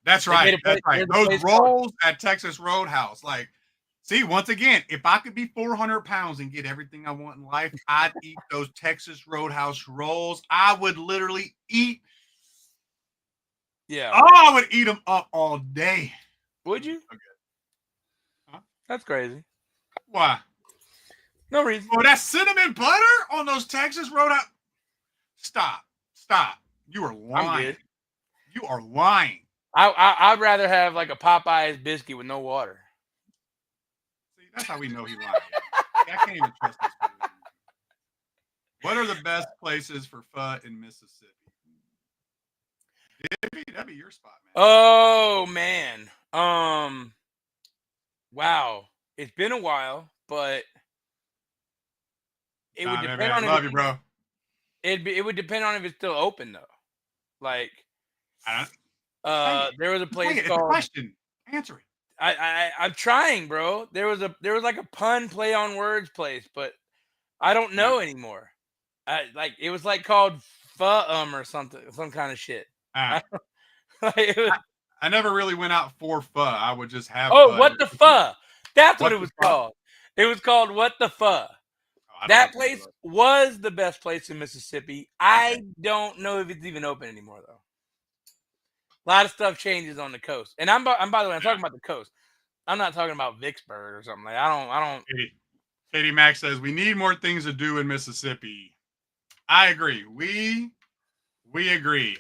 That's They right. made a That's place, right. there's a Those place called, rolls at Texas Roadhouse. Like, see, once again, if I could be 400 pounds and get everything I want in life, I'd eat those Texas Roadhouse rolls. I would literally eat. yeah. Oh, I would eat them up all day. Would you? Okay. Huh? That's crazy. Why? No reason. Oh, that cinnamon butter on those Texas Roadhouse. Stop. You are I'm lying. good. You are lying. I'd rather have like a Popeye's biscuit with no water. See, that's how we know he lied. See, I can't even trust this fool. What are the best places for pho in Mississippi? That'd be your spot, man. Oh man. Wow. It's been a while, but it would depend on if Love you, bro. it would depend on if it's still open though. Like I don't, there was a place it's a called question. Answer it. I'm trying, bro. There was like a pun play on words place, but I don't know anymore. It was like called or something, some kind of shit. Uh, It was, I never really went out for pho. I would just have oh, pho. what the pho? That's what What it the was pho? called. It was called What the Pho. Oh, I don't That know what place the pho is. was the best place in Mississippi. I don't know if it's even open anymore though. A lot of stuff changes on the coast, and I'm by the way, I'm talking about the coast. I'm not talking about Vicksburg or something. Like I don't. Katie Mack says we need more things to do in Mississippi. I agree. We agree.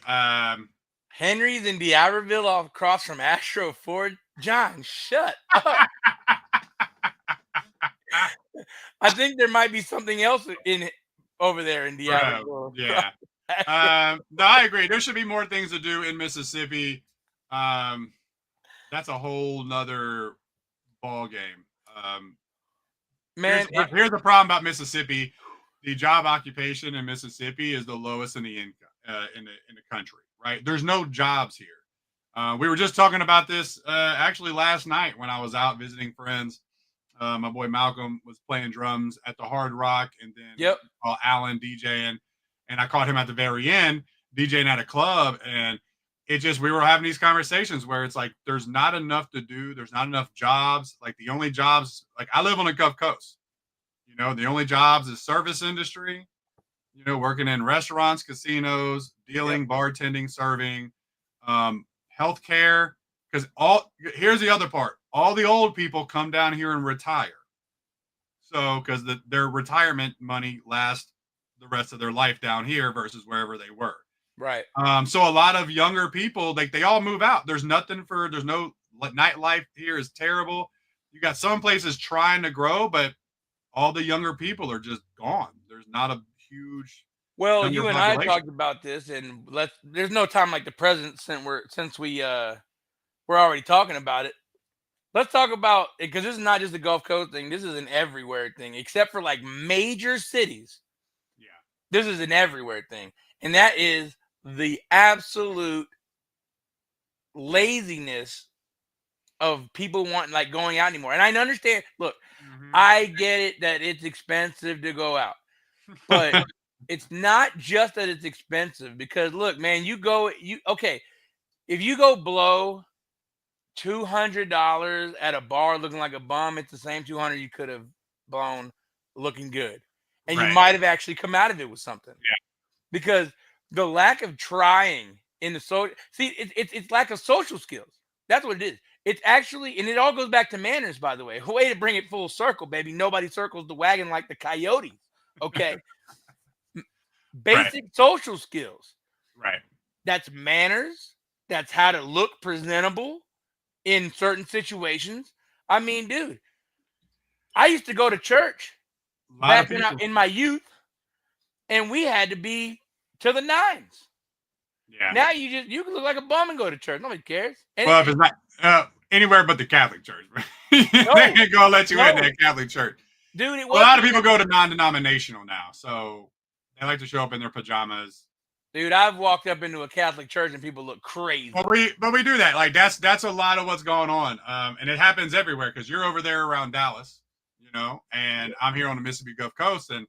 Henry's in D'Iberville off across from Astro Ford. John, shut up. I think there might be something else in over there in D'Iberville. Yeah. No, I agree. There should be more things to do in Mississippi. That's a whole nother ball game. Man, here's the problem about Mississippi. The job occupation in Mississippi is the lowest in the income in the country. Right? There's no jobs here. We were just talking about this actually last night when I was out visiting friends. My boy Malcolm was playing drums at the Hard Rock, and then Alan DJing, and I caught him at the very end DJing at a club, and we were having these conversations where it's like there's not enough to do, there's not enough jobs. Like the only jobs, like I live on the Gulf Coast, the only jobs is service industry, working in restaurants, casinos, dealing, bartending, serving, healthcare. Because here's the other part. All the old people come down here and retire. So, because their retirement money lasts the rest of their life down here versus wherever they were. Right. So a lot of younger people, like they all move out. There's no nightlife here is terrible. You got some places trying to grow, but all the younger people are just gone. There's not a huge. Well, you and I talked about this, and there's no time like the present since we're already talking about it. Let's talk about it because this is not just a Gulf Coast thing. This is an everywhere thing, except for like major cities. Yeah. This is an everywhere thing. And that is the absolute laziness of people wanting like going out anymore. And I understand, look, I get it that it's expensive to go out. But it's not just that it's expensive because look, man, if you go blow $200 at a bar looking like a bum, it's the same $200 you could have blown looking good. And you might have actually come out of it with something. Yeah. Because the lack of trying in the it's lack of social skills. That's what it is. It's actually, and it all goes back to manners, by the way. A way to bring it full circle, baby. Nobody circles the wagon like the coyotes. Okay. Basic social skills. Right. That's manners. That's how to look presentable in certain situations. I mean, dude, I used to go to church back in my youth, and we had to be to the nines. Yeah. Now you can look like a bum and go to church. Nobody cares. Well, if it's not anywhere but the Catholic Church, they ain't gonna let you in that Catholic church, dude. A lot of people go to non-denominational now, so they like to show up in their pajamas. Dude, I've walked up into a Catholic church and people look crazy. But we do that. Like that's a lot of what's going on, and it happens everywhere because you're over there around Dallas, and I'm here on the Mississippi Gulf Coast, and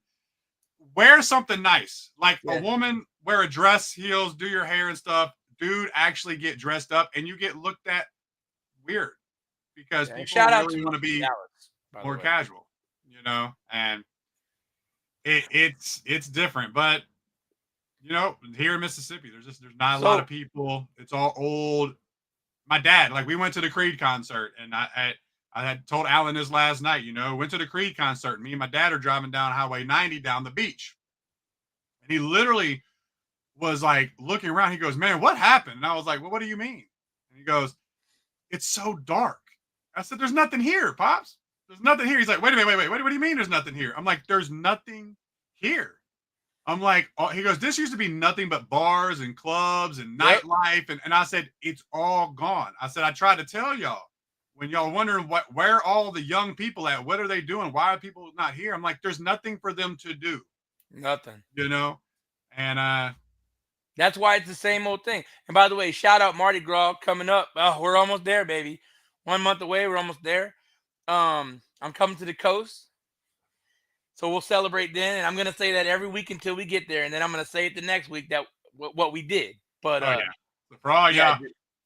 wear something nice. Like a woman, wear a dress, heels, do your hair and stuff. Dude, actually get dressed up, and you get looked at weird because people really want to be more casual, and it's different. But here in Mississippi, there's not a lot of people. It's all old. My dad, like, we went to the Creed concert, and I had told Alan this last night. Went to the Creed concert, and me and my dad are driving down Highway 90 down the beach, and he literally was like looking around. He goes, "Man, what happened?" And I was like, "Well, what do you mean?" And he goes, "It's so dark." I said, "There's nothing here, Pops. There's nothing here." He's like, "Wait a minute, wait. What do you mean there's nothing here?" I'm like, "There's nothing here." I'm like, he goes, "This used to be nothing but bars and clubs and nightlife." And I said, "It's all gone." I said, "I tried to tell y'all when y'all wondering where all the young people at, what are they doing? Why are people not here?" I'm like, "There's nothing for them to do." Nothing. And that's why it's the same old thing. And by the way, shout out Mardi Gras coming up. Oh, we're almost there, baby. 1 month away. We're almost there. I'm coming to the coast. So we'll celebrate then, and I'm gonna say that every week until we get there, and then I'm gonna say it the next week that what we did. But so for all y'all,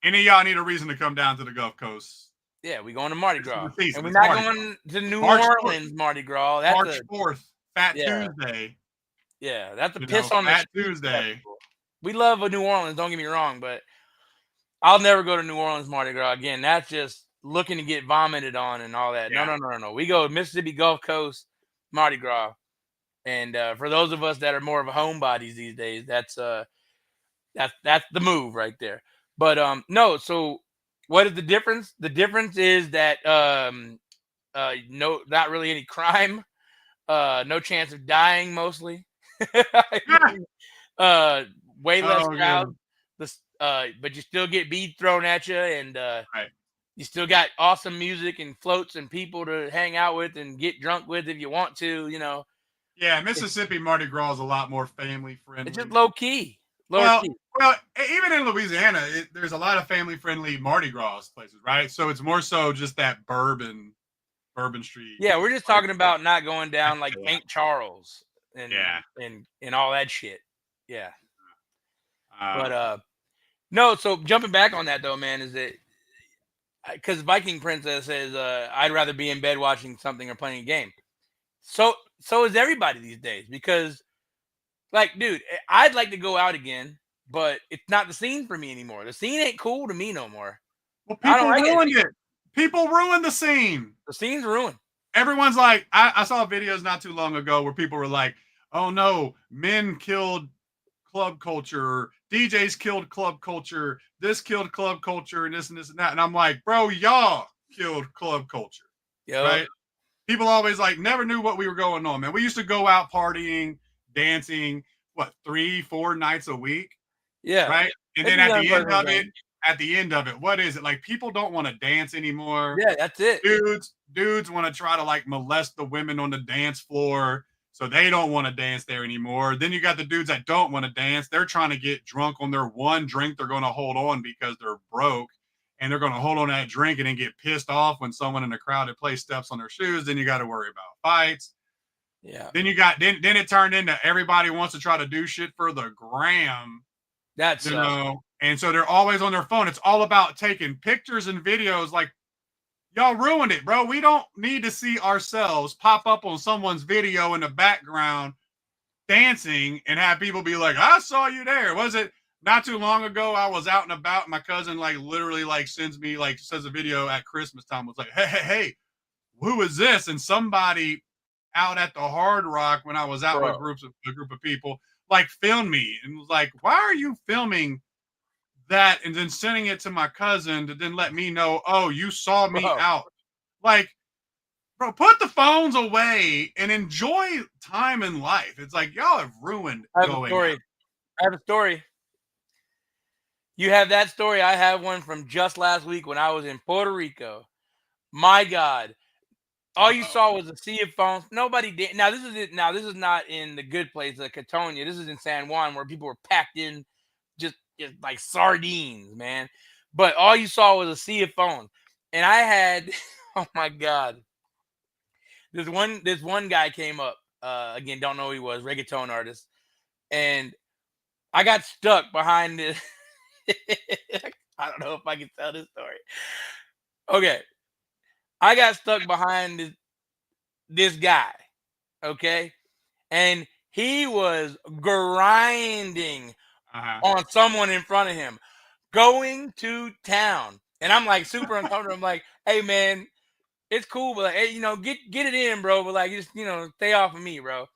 any of y'all need a reason to come down to the Gulf Coast. Yeah, we're going to Mardi Gras, and we're not going to New Orleans Mardi Gras. That's March 4th, Fat Tuesday. Yeah, that's a piss on the Fat Tuesday. We love a New Orleans. Don't get me wrong, but I'll never go to New Orleans Mardi Gras again. That's just looking to get vomited on and all that. Yeah. No. We go Mississippi Gulf Coast Mardi Gras, and for those of us that are more of a homebodies these days, that's the move right there. But no. So what is the difference? The difference is that no, not really any crime, no chance of dying mostly. Way less crowd. But you still get beads thrown at you, and you still got awesome music and floats and people to hang out with and get drunk with if you want to. Yeah, Mississippi Mardi Gras is a lot more family friendly. It's just low key. Well, even in Louisiana, there's a lot of family friendly Mardi Gras places, right? So it's more so just that Bourbon Street. Yeah, we're just talking about not going down like St. Charles and all that shit. Yeah. But no, so jumping back on that though, man, is that because Viking Princess says I'd rather be in bed watching something or playing a game. So is everybody these days, because like, dude, I'd like to go out again, but it's not the scene for me anymore. The scene ain't cool to me no more. Well, people ruined it. People ruined the scene. The scene's ruined. Everyone's like, I saw videos not too long ago where people were like, "Oh no, men killed club culture, DJs killed club culture, this killed club culture, and this and this and that." And I'm like, bro, y'all killed club culture. Right? People always like never knew what we were going on, man. We used to go out partying, dancing, 3-4 nights a week? Yeah. Right? And then at the end of it, what is it? Like, people don't want to dance anymore. Yeah, that's it. Dudes want to try to like molest the women on the dance floor. So they don't want to dance there anymore. Then you got the dudes that don't want to dance. They're trying to get drunk on their one drink they're going to hold on because they're broke. And they're going to hold on that drink and then get pissed off when someone in a crowded place steps on their shoes. Then you got to worry about fights. Yeah. Then then it turned into everybody wants to try to do shit for the gram. That's and so they're always on their phone. It's all about taking pictures and videos. Like, y'all ruined it, bro. We don't need to see ourselves pop up on someone's video in the background dancing and have people be like, "I saw you there." Was it not too long ago? I was out and about. My cousin literally says a video at Christmas time, was like, hey, who is this? And somebody out at the Hard Rock when I was out with a group of people filmed me and was like, "Why are you filming that?" And then sending it to my cousin to then let me know, "Oh, you saw me out." Like, bro, put the phones away and enjoy time in life. It's like, y'all have ruined going out. I have a story. You have that story. I have one from just last week when I was in Puerto Rico. My God. All you saw was a sea of phones. Nobody did. Now this is not in the good place of Catonia. This is in San Juan, where people were packed in just like sardines, man. But all you saw was a sea of phones. And I had, oh my God, This one guy came up. Again, don't know who he was. Reggaeton artist, and I got stuck behind this. I don't know if I can tell this story. Okay, I got stuck behind this guy. Okay, and he was grinding on someone in front of him, going to town. And I'm like super uncomfortable. I'm like, hey man, it's cool, but like, hey, get it in, bro. But like, just stay off of me, bro.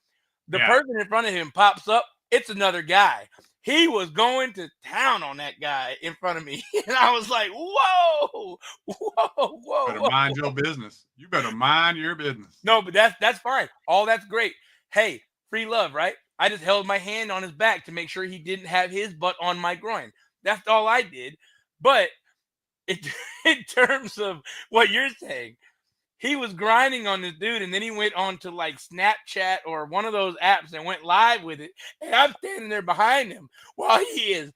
The Yeah. person in front of him pops up. It's another guy. He was going to town on that guy in front of me, and I was like, whoa, whoa, whoa, Better whoa. mind your business. You better mind your business. No, but that's fine. All that's great. Hey, free love, right? I just held my hand on his back to make sure he didn't have his butt on my groin. That's all I did. But it, in terms of what you're saying, he was grinding on this dude, and then he went on to like Snapchat or one of those apps and went live with it. And I'm standing there behind him while he is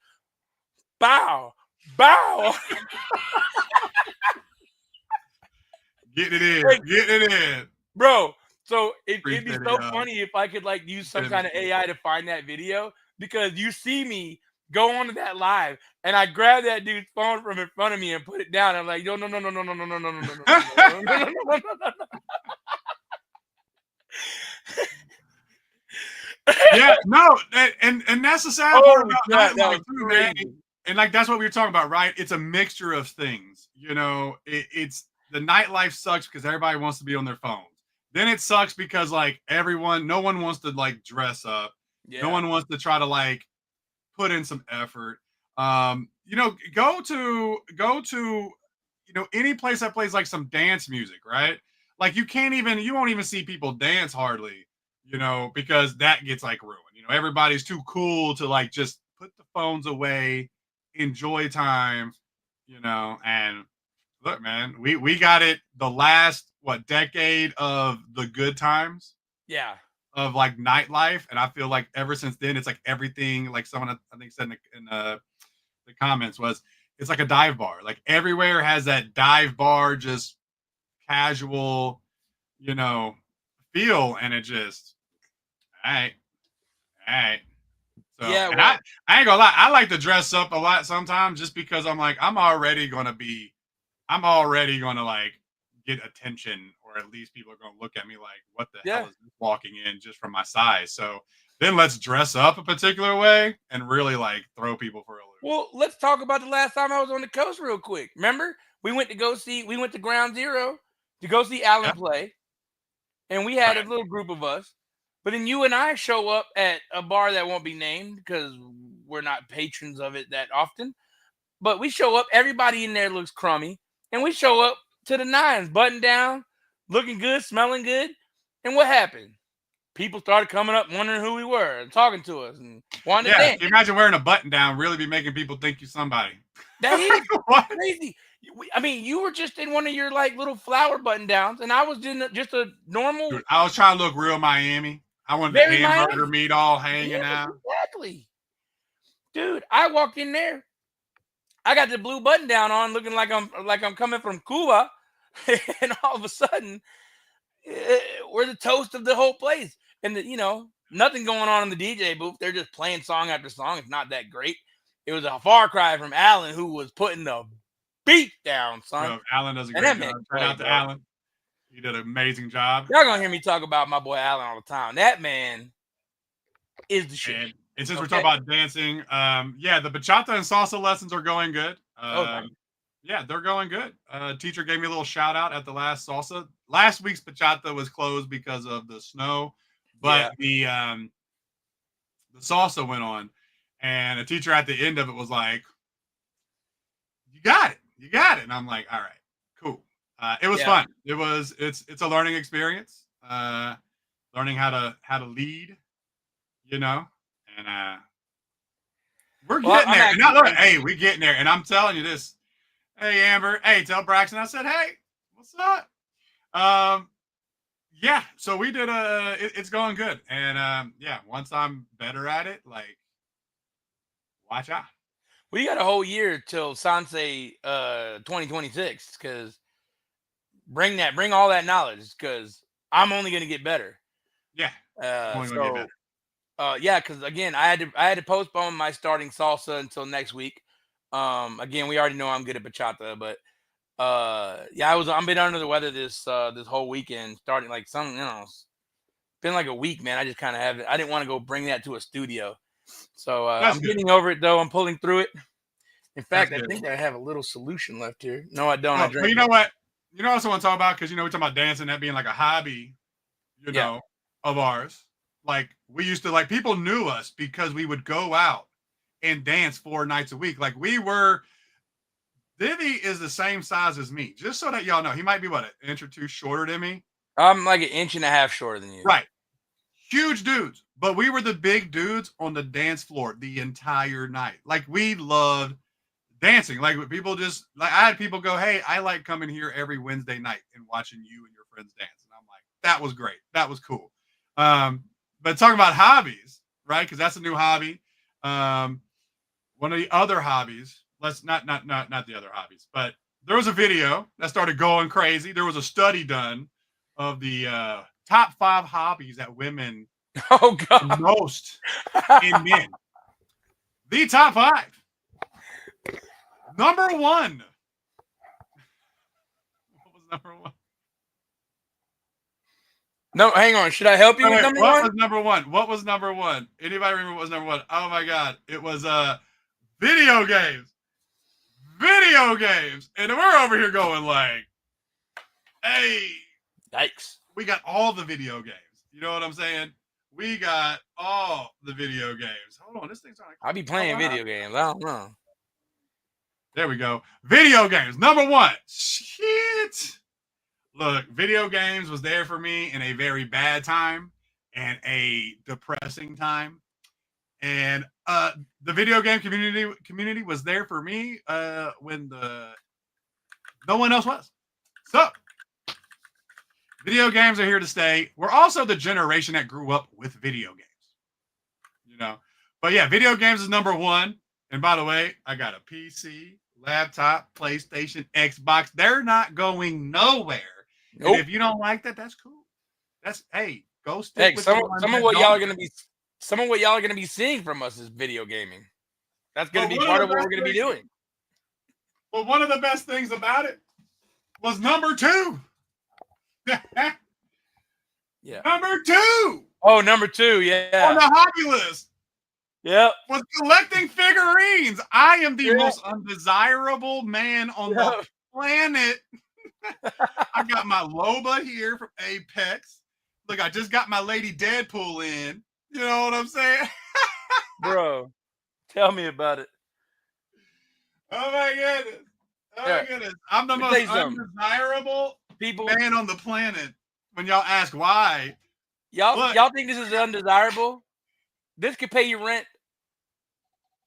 bow, bow. Getting it in. Like, Getting it in. bro. So it'd be Appreciate so it, y'all. funny if I could like use some Appreciate kind of it. AI to find that video, because you see me go onto that live and I grab that dude's phone from in front of me and put it down. I'm like, no, no, no, no, no, no, no, no, no, no, no, no, no, no, no, no, no. Yeah, no, and that's the sad part Holy about crap, that nightlife was too, man. crazy. And like that's what we were talking about, right? It's a mixture of things. It's the nightlife sucks because everybody wants to be on their phones. Then it sucks because like no one wants to like dress up. No Yeah. one wants to try to like put in some effort. Go to any place that plays like some dance music, right? Like you won't even see people dance hardly, because that gets like ruined. Everybody's too cool to like just put the phones away, enjoy time, and look, man, we got it the last decade of the good times Yeah. of like nightlife, and I feel like ever since then it's like everything, like someone I think said in the comments, was it's like a dive bar. Like everywhere has that dive bar, just casual, feel, and it just all right. So, Yeah. and Well, I ain't gonna lie, I like to dress up a lot sometimes just because I'm like, I'm already gonna like get attention, or at least people are gonna look at me like, what the hell yeah. is this walking in just from my size? So then let's dress up a particular way and really like throw people for a loop. Well, let's talk about the last time I was on the coast real quick. Remember, we went to Ground Zero to go see Alan Yeah. play, and we had a Right. little group of us. But then you and I show up at a bar that won't be named because we're not patrons of it that often. But we show up, everybody in there looks crummy, and we show up to the nines, button down, looking good, smelling good. And what happened? People started coming up wondering who we were and talking to us and wanting to Yeah. dance. Imagine wearing a button down, really be making people think you're somebody. That is What? crazy. I mean, you were just in one of your like little flower button downs, and I was in just a normal, Dude, I was trying to look real Miami. I wanted the very hamburger Miami. meat all hanging Yeah, out. exactly. Dude, I walked in there. I got the blue button down on, looking like I'm coming from Cuba, and all of a sudden, we're the toast of the whole place. And nothing going on in the DJ booth. They're just playing song after song. It's not that great. It was a far cry from Alan, who was putting the beat down, son. Yo, Alan does a And great that man job. can Shout play, out to bro. Alan. He did an amazing job. Y'all gonna hear me talk about my boy Alan all the time. That man is the shit. And since we're Okay? talking about dancing, the bachata and salsa lessons are going good. Nice. Yeah, they're going good. Teacher gave me a little shout out at the last salsa. Last week's bachata was closed because of the snow, but the salsa went on, and a teacher at the end of it was like, "You got it, you got it," and I'm like, "All right, cool." It was fun. It's a learning experience. Learning how to lead, and we're getting there. And look, hey, we're getting there. And I'm telling you this. Hey, Amber. Hey, tell Braxton. I said, hey, what's up? Yeah. So we did it's going good. And once I'm better at it, like, watch out. We got a whole year till Sansei 2026, because bring all that knowledge, because I'm only gonna get better. Yeah. Only gonna get better. Yeah, because again, I had to postpone my starting salsa until next week. Again, we already know I'm good at bachata, but yeah, I'm been under the weather this whole weekend, starting like it's been like a week, man. I just kind of haven't. I didn't want to go bring that to a studio, so That's I'm good. getting over it though. I'm pulling through it. In fact, That's I good. think I have a little solution left here. No, I don't. I Oh, but drank you know it. what? You know what I want to talk about? Because, you know, we're talking about dancing, that being like a hobby, you Yeah. know, of ours. Like, we used to, like, people knew us because we would go out and dance 4 nights a week. Like, Divi is the same size as me. Just so that y'all know, he might be, what, an inch or two shorter than me? I'm like an inch and a half shorter than you. Right. Huge dudes. But we were the big dudes on the dance floor the entire night. Like, we loved dancing. Like, people just, like, I had people go, hey, I like coming here every Wednesday night and watching you and your friends dance. And I'm like, that was great. That was cool. But talking about hobbies, right? Because that's a new hobby. One of the other hobbies, let's not the other hobbies, but there was a video that started going crazy. There was a study done of the top 5 hobbies that women Oh God. most in men. The top 5. Number 1. What was number 1? No, hang on. Should I help you with number what 1? was number 1? What was number 1? Anybody remember what was number 1? Oh my God. It was video games. Video games. And we're over here going like, hey, Yikes. we got all the video games. You know what I'm saying? We got all the video games. Hold on, this thing's on. I'll be playing video games. I don't know. There we go. Video games. Number 1. Shit. Look, video games was there for me in a very bad time and a depressing time. And the video game community was there for me when no one else was. So, video games are here to stay. We're also the generation that grew up with video games. You know? But yeah, video games is number 1. And by the way, I got a PC, laptop, PlayStation, Xbox. They're not going nowhere. Nope. And if you don't like that, that's cool. That's, hey, go stick with some of what y'all are gonna be. Some of what y'all are gonna be seeing from us is video gaming. That's gonna be part of what we're gonna be doing. Well, one of the best things about it was number 2. Yeah. Number 2. Oh, number 2. Yeah. On the hobby list. Yep. Was collecting figurines. I am the most undesirable man on the planet. I got my Loba here from Apex. Look, I just got my Lady Deadpool in. You know what I'm saying? Bro, tell me about it. Oh my goodness. Oh my goodness. I'm the most undesirable man on the planet. When y'all ask why. Y'all think this is undesirable? This could pay you rent.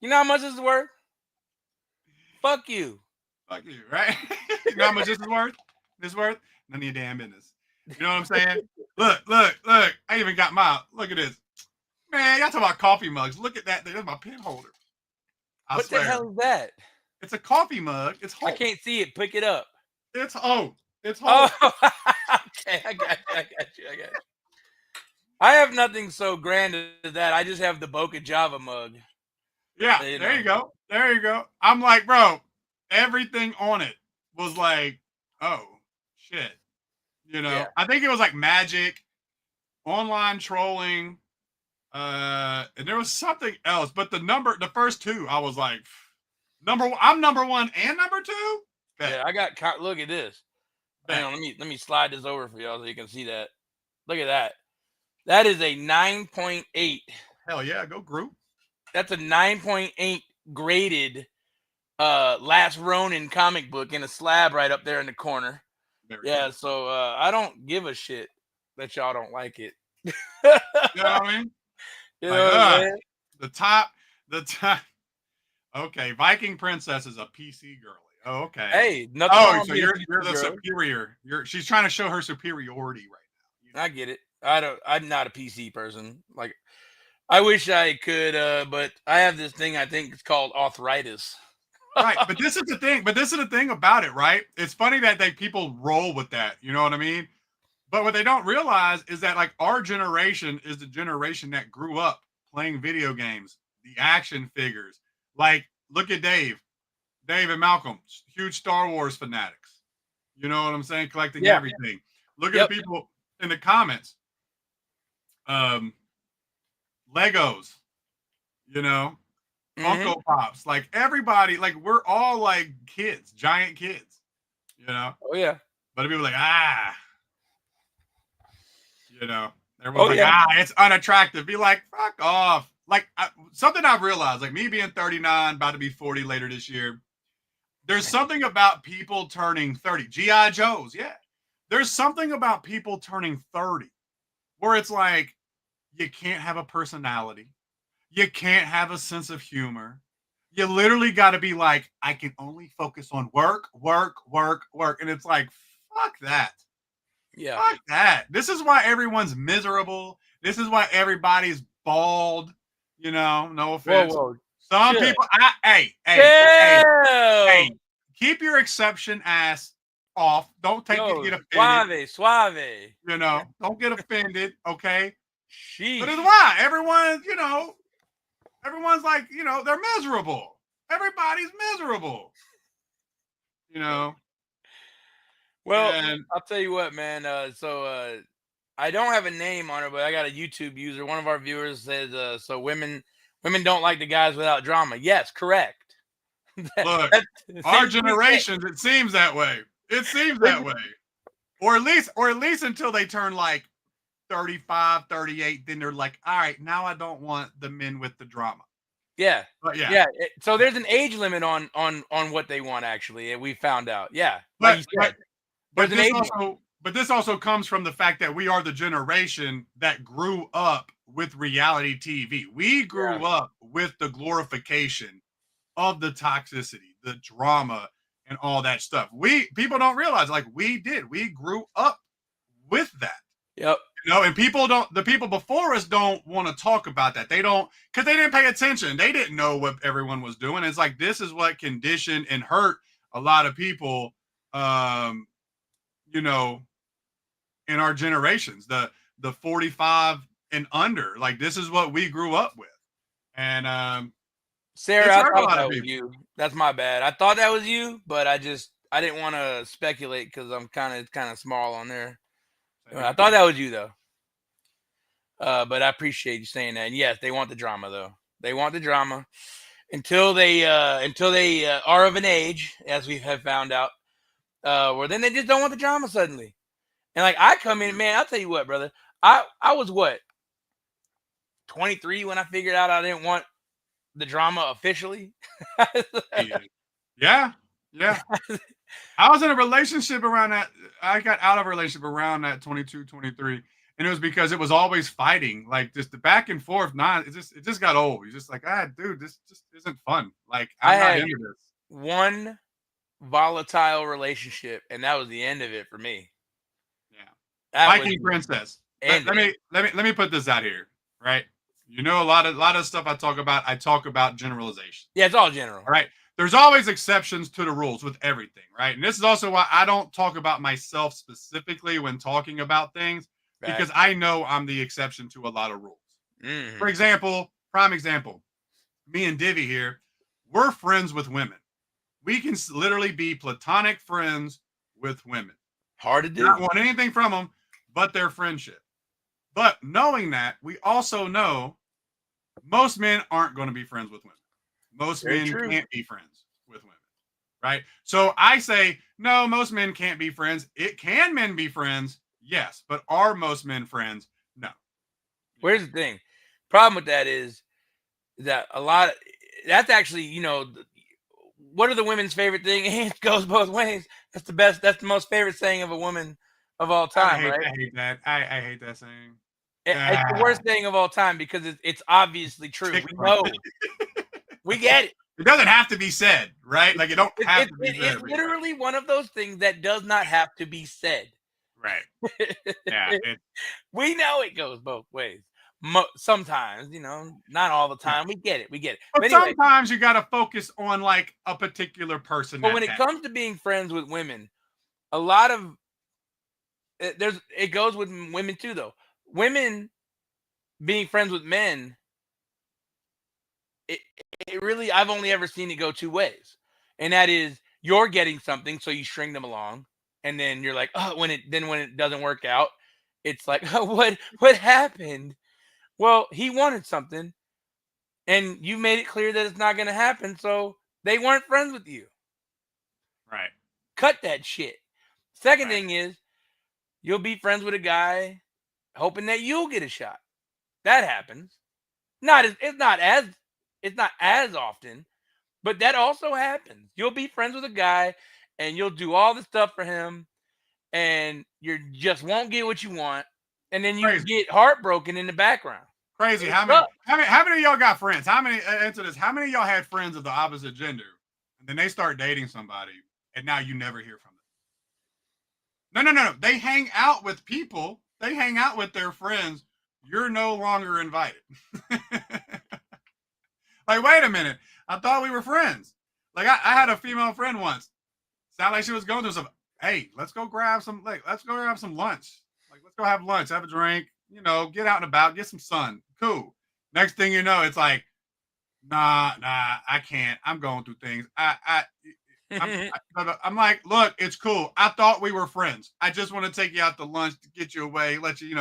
You know how much this is worth? Fuck you. Fuck you, right? You know how much this is worth? This worth? None of your damn business. You know what I'm saying? Look. I even got look at this. Man, y'all talking about coffee mugs. Look at that. That's my pen holder. What the hell is that? It's a coffee mug. It's whole. I can't see it. Pick it up. It's whole. Okay, I got you. I have nothing so grand as that. I just have the Boca Java mug. Yeah, there you go. There you go. I'm like, bro, everything on it was like, oh, shit. You know, I think it was like Magic, online trolling, and there was something else. But the first 2, I was like, I'm number 1 and number 2? Yeah, I got, look at this. Hang on, let me slide this over for y'all so you can see that. Look at that. That is a 9.8. Hell yeah, go group. That's a 9.8 graded Last Ronin comic book in a slab right up there in the corner. Yeah, so I don't give a shit that y'all don't like it. You know what I mean? You know what I'm saying? The top. Okay, Viking Princess is a PC girly. Oh, okay. Hey, nothing wrong so you're the superior. She's trying to show her superiority right now. I get it. I'm not a PC person. Like, I wish I could, but I have this thing. I think it's called arthritis. Right, but this is the thing about it, right? It's funny that people roll with that. You know what I mean? But what they don't realize is that like our generation is the generation that grew up playing video games, the action figures. Like, look at Dave and Malcolm, huge Star Wars fanatics. You know what I'm saying? Collecting everything. Look at the people in the comments. Legos, you know, Funko Pops, like everybody, like we're all like kids, giant kids, you know. Oh yeah. But people are like, you know, everyone's it's unattractive. Be like, fuck off. Like something I've realized, like me being 39, about to be 40 later this year. There's something about people turning 30. G.I. Joes, yeah. There's something about people turning 30 where it's like, you can't have a personality. You can't have a sense of humor. You literally got to be like, I can only focus on work. And it's like, fuck that. Yeah. Fuck that. This is why everyone's miserable. This is why everybody's bald. You know, no offense. Whoa. Some people, hey, keep your exception ass off. Don't take it to get offended. Suave. You know, don't get offended, okay? Sheesh. But it's why everyone, you know, everyone's like, you know, they're miserable. Everybody's miserable. You know. Well, I'll tell you what, man. I don't have a name on it, but I got a YouTube user. One of our viewers says, so women don't like the guys without drama. Yes, correct. Look, our generations, it seems that way. It seems that way. Or at least until they turn like 35, 38, then they're like, all right, now I don't want the men with the drama. Yeah. But yeah. So there's an age limit on what they want, actually. We found out. Yeah. But this also comes from the fact that we are the generation that grew up with reality TV. We grew up with the glorification of the toxicity, the drama, and all that stuff. People don't realize, like we grew up with that. Yep. You know, and the people before us don't want to talk about that. They don't, because they didn't pay attention. They didn't know what everyone was doing. It's like, this is what conditioned and hurt a lot of people, you know, in our generations, the 45 and under. Like, this is what we grew up with. And Sarah, I thought that was you. That's my bad. I thought that was you, but I didn't want to speculate because I'm kind of small on there. I thought that was you though. But I appreciate you saying that. And yes, they want the drama though. They want the drama until they are of an age, as we have found out, where then they just don't want the drama suddenly. And like I come in, man, I'll tell you what, brother. I was 23 when I figured out I didn't want the drama officially. Yeah. I was in a relationship around that. I got out of a relationship around that 22, 23. And it was because it was always fighting. Like just the back and forth. It just got old. You're just like, dude, this just isn't fun. Like I'm not into this. One volatile relationship, and that was the end of it for me. Yeah. Viking Princess. Let me put this out here, right? You know, a lot of stuff I talk about generalization. Yeah, it's all general. All right. There's always exceptions to the rules with everything, right? And this is also why I don't talk about myself specifically when talking about things, because I know I'm the exception to a lot of rules. Mm-hmm. For example, prime example, me and Divi here, we're friends with women. We can literally be platonic friends with women. Hard to do. Not want anything from them but their friendship. But knowing that, we also know most men aren't going to be friends with women. Most men can't be friends with women, right? So I say, no, most men can't be friends. Can men be friends? Yes. But are most men friends? No. Where's the thing? Problem with that is that that's actually, you know, what are the women's favorite thing? It goes both ways. That's the best. That's the most favorite saying of a woman of all time, right? I hate that. I hate that saying. It's the worst saying of all time because it's obviously true. We know. We get it. It doesn't have to be said, right? Like it don't have to be said. It's literally one of those things that does not have to be said. Right. Yeah. We know it goes both ways. Sometimes, you know, not all the time. We get it. But anyway, sometimes you got to focus on like a particular person. But when it comes to being friends with women, a lot of it goes with women too, though. Women being friends with men, it, it really, I've only ever seen it go two ways, and that is you're getting something, so you string them along, and then you're like, oh, when it doesn't work out, it's like, oh, what happened? Well, he wanted something, and you made it clear that it's not going to happen, so they weren't friends with you. Right. Cut that shit. Second Right. thing is, you'll be friends with a guy hoping that you'll get a shot. That happens. It's not as often, but that also happens. You'll be friends with a guy and you'll do all the stuff for him and you just won't get what you want, and then you Crazy. get heartbroken in the background. Crazy. It How many sucks. of y'all got friends? How many answer this? How many of y'all had friends of the opposite gender and then they start dating somebody and now you never hear from them? No. They hang out with people. They hang out with their friends. You're no longer invited. Like, wait a minute. I thought we were friends. Like, I had a female friend once. Sound like she was going through some. Hey, let's go grab some. Like, let's go grab some lunch. Like, let's go have lunch, have a drink. You know, get out and about, get some sun. Cool. Next thing you know, it's like, nah, I can't. I'm going through things. I'm like, look, it's cool. I thought we were friends. I just want to take you out to lunch to get you away, let you,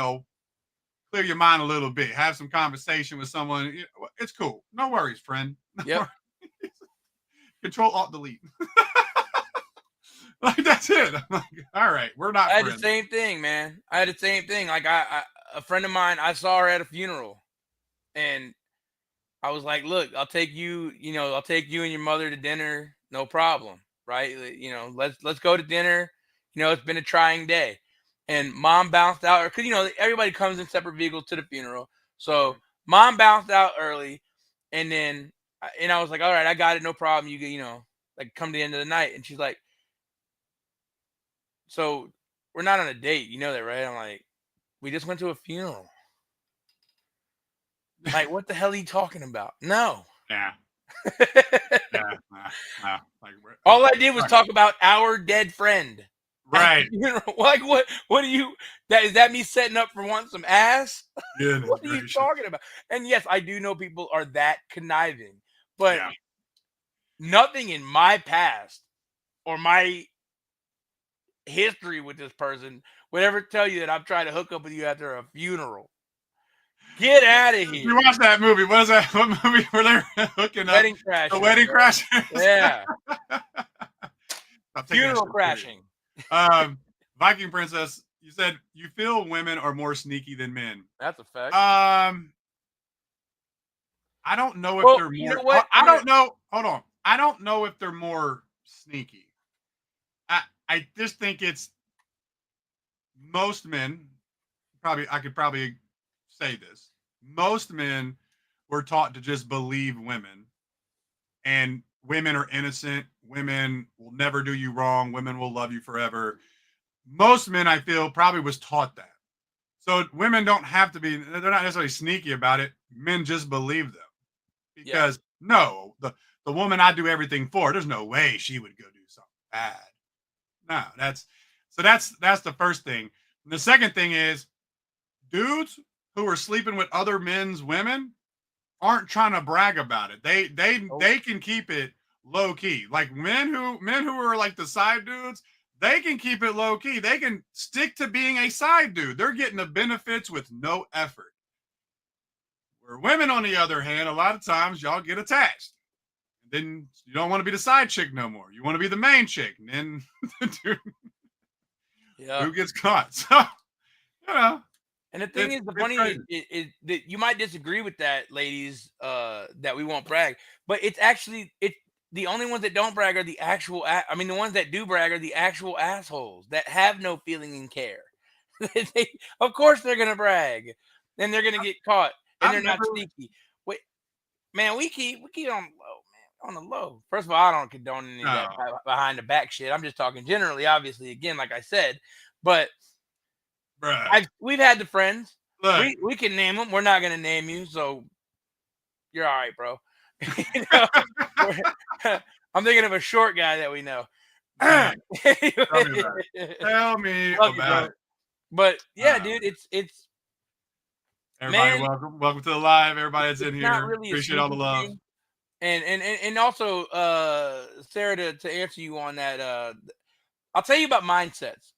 clear your mind a little bit, have some conversation with someone. It's cool. No worries, friend. No Yep. worries. Control Alt Delete. Like, that's it. I'm like, all right, we're not I had friends. the same thing, man. I had the same thing. Like a friend of mine, I saw her at a funeral, and I was like, "Look, I'll take you. I'll take you and your mother to dinner, no problem, right? Let's go to dinner. It's been a trying day." And mom bounced out, because everybody comes in separate vehicles to the funeral. So mom bounced out early, and then I was like, "All right, I got it, no problem. Like come to the end of the night." And she's like, "So we're not on a date, you know that, right?" I'm like, "We just went to a funeral." Like, what the hell are you talking about? No. Yeah. Yeah. Like, All I did was right. talk about our dead friend. Right. Like what do you is that me setting up for wanting some ass? Goodness What are you gracious. talking about? And yes, I do know people are that conniving, but Yeah. nothing in my past or my history with this person would ever tell you that I'm trying to hook up with you after a funeral. Get out of You here. watched that movie. What is that? What movie were they hooking up? Wedding crashing. The Wedding Bro. Crashers. Yeah. I'm taking that Funeral shit crashing. serious. Viking Princess, you said you feel women are more sneaky than men. That's a fact. I don't know if Well, they're more. you know what? I don't know. Hold on. I don't know if they're more sneaky. I just think it's most men. I could probably say this. Most men were taught to just believe women, and women are innocent. Women will never do you wrong. Women will love you forever. Most men, I feel, probably was taught that. So women don't have to be, they're not necessarily sneaky about it. Men just believe them. Because no, the woman I do everything for, there's no way she would go do something bad. No, that's the first thing. And the second thing is dudes who are sleeping with other men's women aren't trying to brag about it. They can keep it low key. Like men who are like the side dudes, they can keep it low key. They can stick to being a side dude. They're getting the benefits with no effort. Where women, on the other hand, a lot of times y'all get attached. And then you don't want to be the side chick no more. You want to be the main chick. And then who gets caught? So, you know. And the thing is, the funny is that you might disagree with that, ladies, that we won't brag, but it's the only ones that don't brag are the actual. The ones that do brag are the actual assholes that have no feeling and care. Of course, they're gonna brag, and they're gonna get caught, and they're not sneaky. Wait, man, we keep on low, man, on the low. First of all, I don't condone any of that behind the back shit. I'm just talking generally, obviously. Again, like I said, but. We've had the friends. Look, we can name them. We're not gonna name you, so you're all right, bro. I'm thinking of a short guy that we know. Tell me about it. But yeah, dude, it's everybody. man, Welcome to the live. Everybody that's it's in not here, really a appreciate all the sneaky love. thing. And also, Sarah, to answer you on that, I'll tell you about mindsets.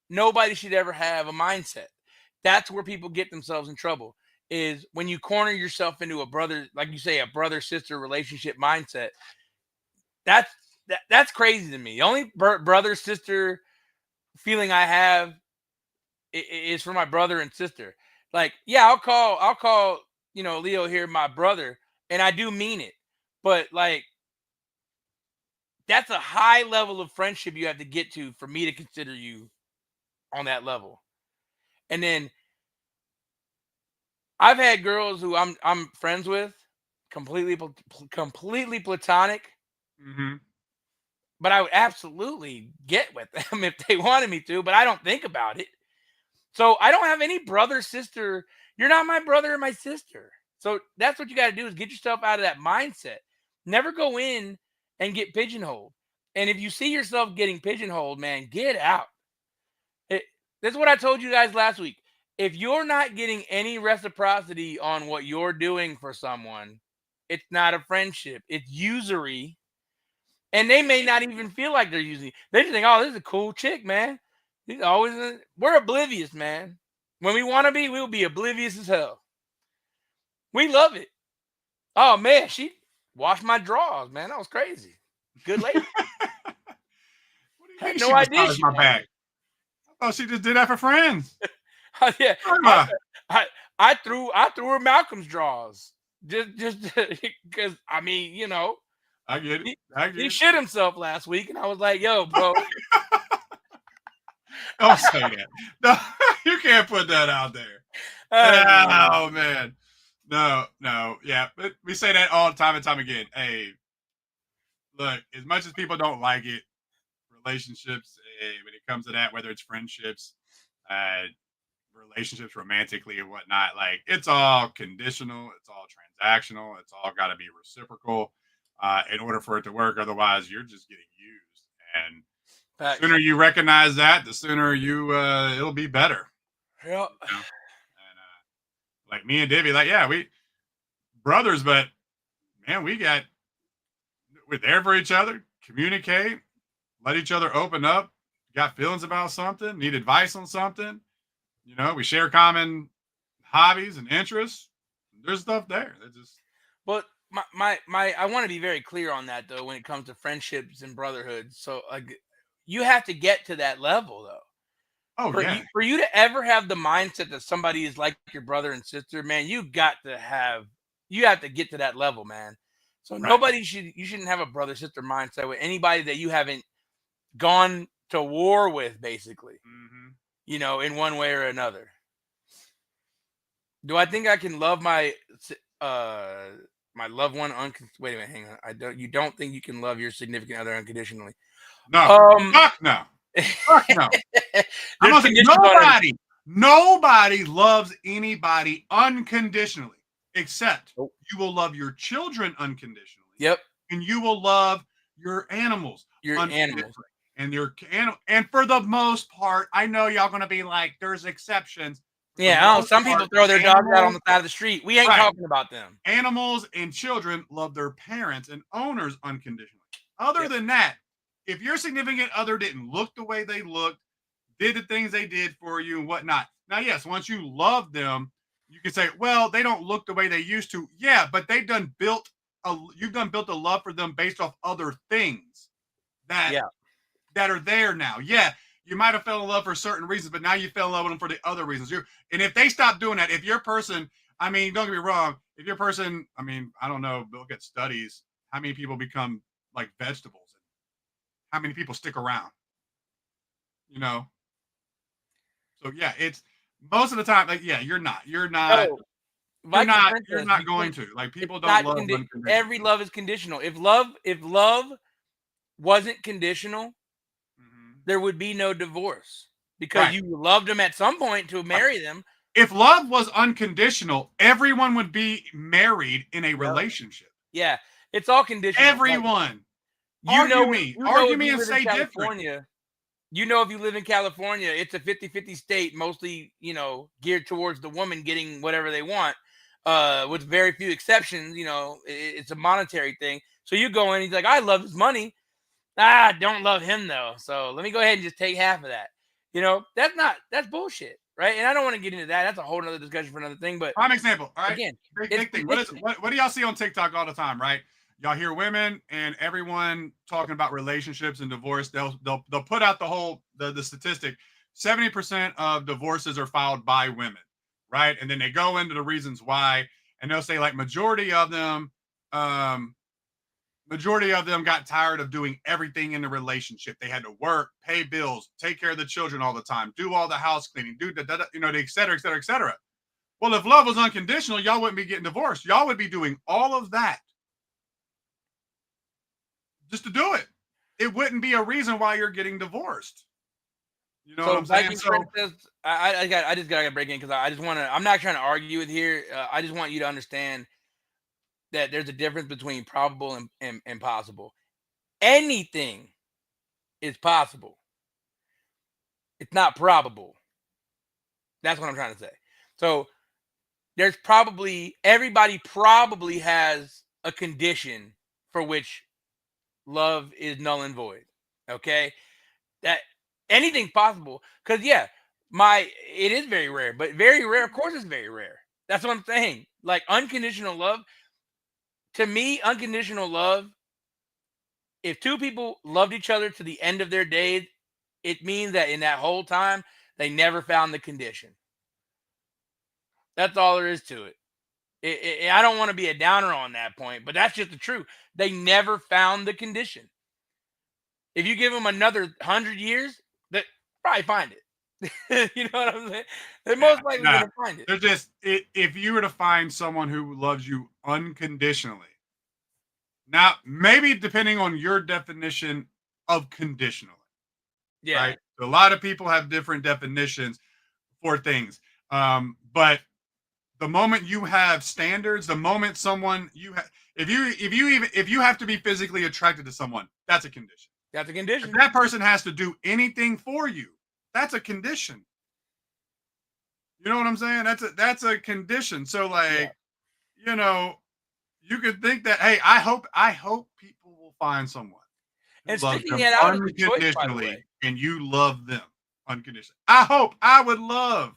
Nobody should ever have a mindset. That's where people get themselves in trouble. Is when you corner yourself into a brother, like you say, a brother-sister relationship mindset. That's that's crazy to me. The only brother-sister feeling I have is for my brother and sister. Like, yeah, I'll call, Leo here my brother, and I do mean it. But like, that's a high level of friendship you have to get to for me to consider you on that level. And then I've had girls who I'm friends with, completely platonic, Mm-hmm. but I would absolutely get with them if they wanted me to, but I don't think about it. So I don't have any brother, sister. You're not my brother or my sister. So that's what you got to do is get yourself out of that mindset. Never go in and get pigeonholed. And if you see yourself getting pigeonholed, man, get out. That's what I told you guys last week. If you're not getting any reciprocity on what you're doing for someone, it's not a friendship. It's usury. And they may not even feel like they're using. They just think, "Oh, this is a cool chick, man." He's always we're oblivious, man. When we want to be, we'll be oblivious as hell. We love it. Oh man, she washed my drawers, man. That was crazy. Good lady. What do you Had mean no she idea massaged she my washed back? I thought she just did that for friends. it. Yeah, Karma. I, I threw her Malcolm's drawers just because I mean, I get it. he, I get he it. shit himself last week, and I was like, "Yo, bro." Don't say that. No, you can't put that out there. Um, Oh man. No. Yeah. But we say that all the time and time again. Hey, look, as much as people don't like it, relationships, when it comes to that, whether it's friendships, uh, relationships romantically and whatnot, like it's all conditional, it's all transactional, it's all got to be reciprocal in order for it to work. Otherwise, you're just getting used. And the facts. sooner you recognize that, the sooner it'll be better. Yeah. You know? And like me and Divi, like yeah, we brothers, but man, we're there for each other, communicate, let each other open up. Got feelings about something, need advice on something. We share common hobbies and interests. There's stuff there. That just But my I want to be very clear on that though when it comes to friendships and brotherhood. So like you have to get to that level though. oh yeah, For you to ever have the mindset that somebody is like your brother and sister, man, you have to get to that level, man. So right. you shouldn't have a brother sister mindset with anybody that you haven't gone to war with, basically, Mm-hmm. in one way or another. Do I think I can love uh my loved one wait a minute, hang on. You don't think you can love your significant other unconditionally? No, Um fuck no, fuck no. I'm there's gonna say conditions on everything. nobody loves anybody unconditionally, except Nope. you will love your children unconditionally, Yep, and you will love your animals your unconditionally. animals. And for the most part, I know y'all gonna be like, there's exceptions. For the Yeah, I know most some people part, throw their dogs out on animals, the side of the street. We ain't right? talking about them. Animals and children love their parents and owners unconditionally. Other Yep. than that, if your significant other didn't look the way they looked, did the things they did for you and whatnot. Now, yes, once you love them, you can say, well, they don't look the way they used to. Yeah, but you've done built a love for them based off other things that Yeah. that are there now. Yeah, you might have fell in love for certain reasons, but now you fell in love with them for the other reasons. And if they stop doing that, if your person, I mean, don't get me wrong, if your person, I mean, I don't know, look at studies, how many people become like vegetables, and how many people stick around, you know? So yeah, it's most of the time, like, yeah, No, like the you're princess, not going to like it's people don't not love unconditional. every love is conditional. If love wasn't conditional, Mm-hmm. there would be no divorce because Right. you loved them at some point to Right. marry them. If love was unconditional, everyone would be married in a Yep. relationship. Yeah, it's all conditional. Like Everyone. you know, Argue if me you and live in say different. California, you know, if you live in California, it's a 50-50 state, mostly, geared towards the woman getting whatever they want, with very few exceptions. It's a monetary thing. So you go in, he's like, I love his money. Don't love him though. So let me go ahead and just take half of that. That's bullshit, right? And I don't want to get into that. That's a whole nother discussion for another thing. But prime example, all right? Again, big thing. What do y'all see on TikTok all the time, right? Y'all hear women and everyone talking about relationships and divorce. They'll put out the statistic. 70% of divorces are filed by women, right? And then they go into the reasons why, and they'll say like majority of them got tired of doing everything in the relationship. They had to work, pay bills, take care of the children all the time, do all the house cleaning, do the et cetera, et cetera, et cetera. Well, if love was unconditional, y'all wouldn't be getting divorced. Y'all would be doing all of that just to do it. It wouldn't be a reason why you're getting divorced. You know what I'm saying? So, I just gotta break in because I'm not trying to argue with here. I just want you to understand that there's a difference between probable and possible. Anything is possible. It's not probable. That's what I'm trying to say. So everybody probably has a condition for which love is null and void. Okay? That anything's possible. Because it is very rare, but very rare, of course it's very rare. That's what I'm saying. Like unconditional love, to me, unconditional love, if two people loved each other to the end of their days, it means that in that whole time, they never found the condition. That's all there is to it. I don't want to be a downer on that point, but that's just the truth. They never found the condition. If you give them another 100 years, they probably find it. You know what I'm saying? They're most likely going to find it. They're just, if you were to find someone who loves you unconditionally, now maybe depending on your definition of conditionally, right? A lot of people have different definitions for things, but the moment you have standards, the moment if you have to be physically attracted to someone, that's a condition. That's a condition. If that person has to do anything for you, that's a condition. You know what I'm saying? That's a condition. So you could think that, hey, I hope people will find someone and sticking it out unconditionally, and you love them unconditionally. I would love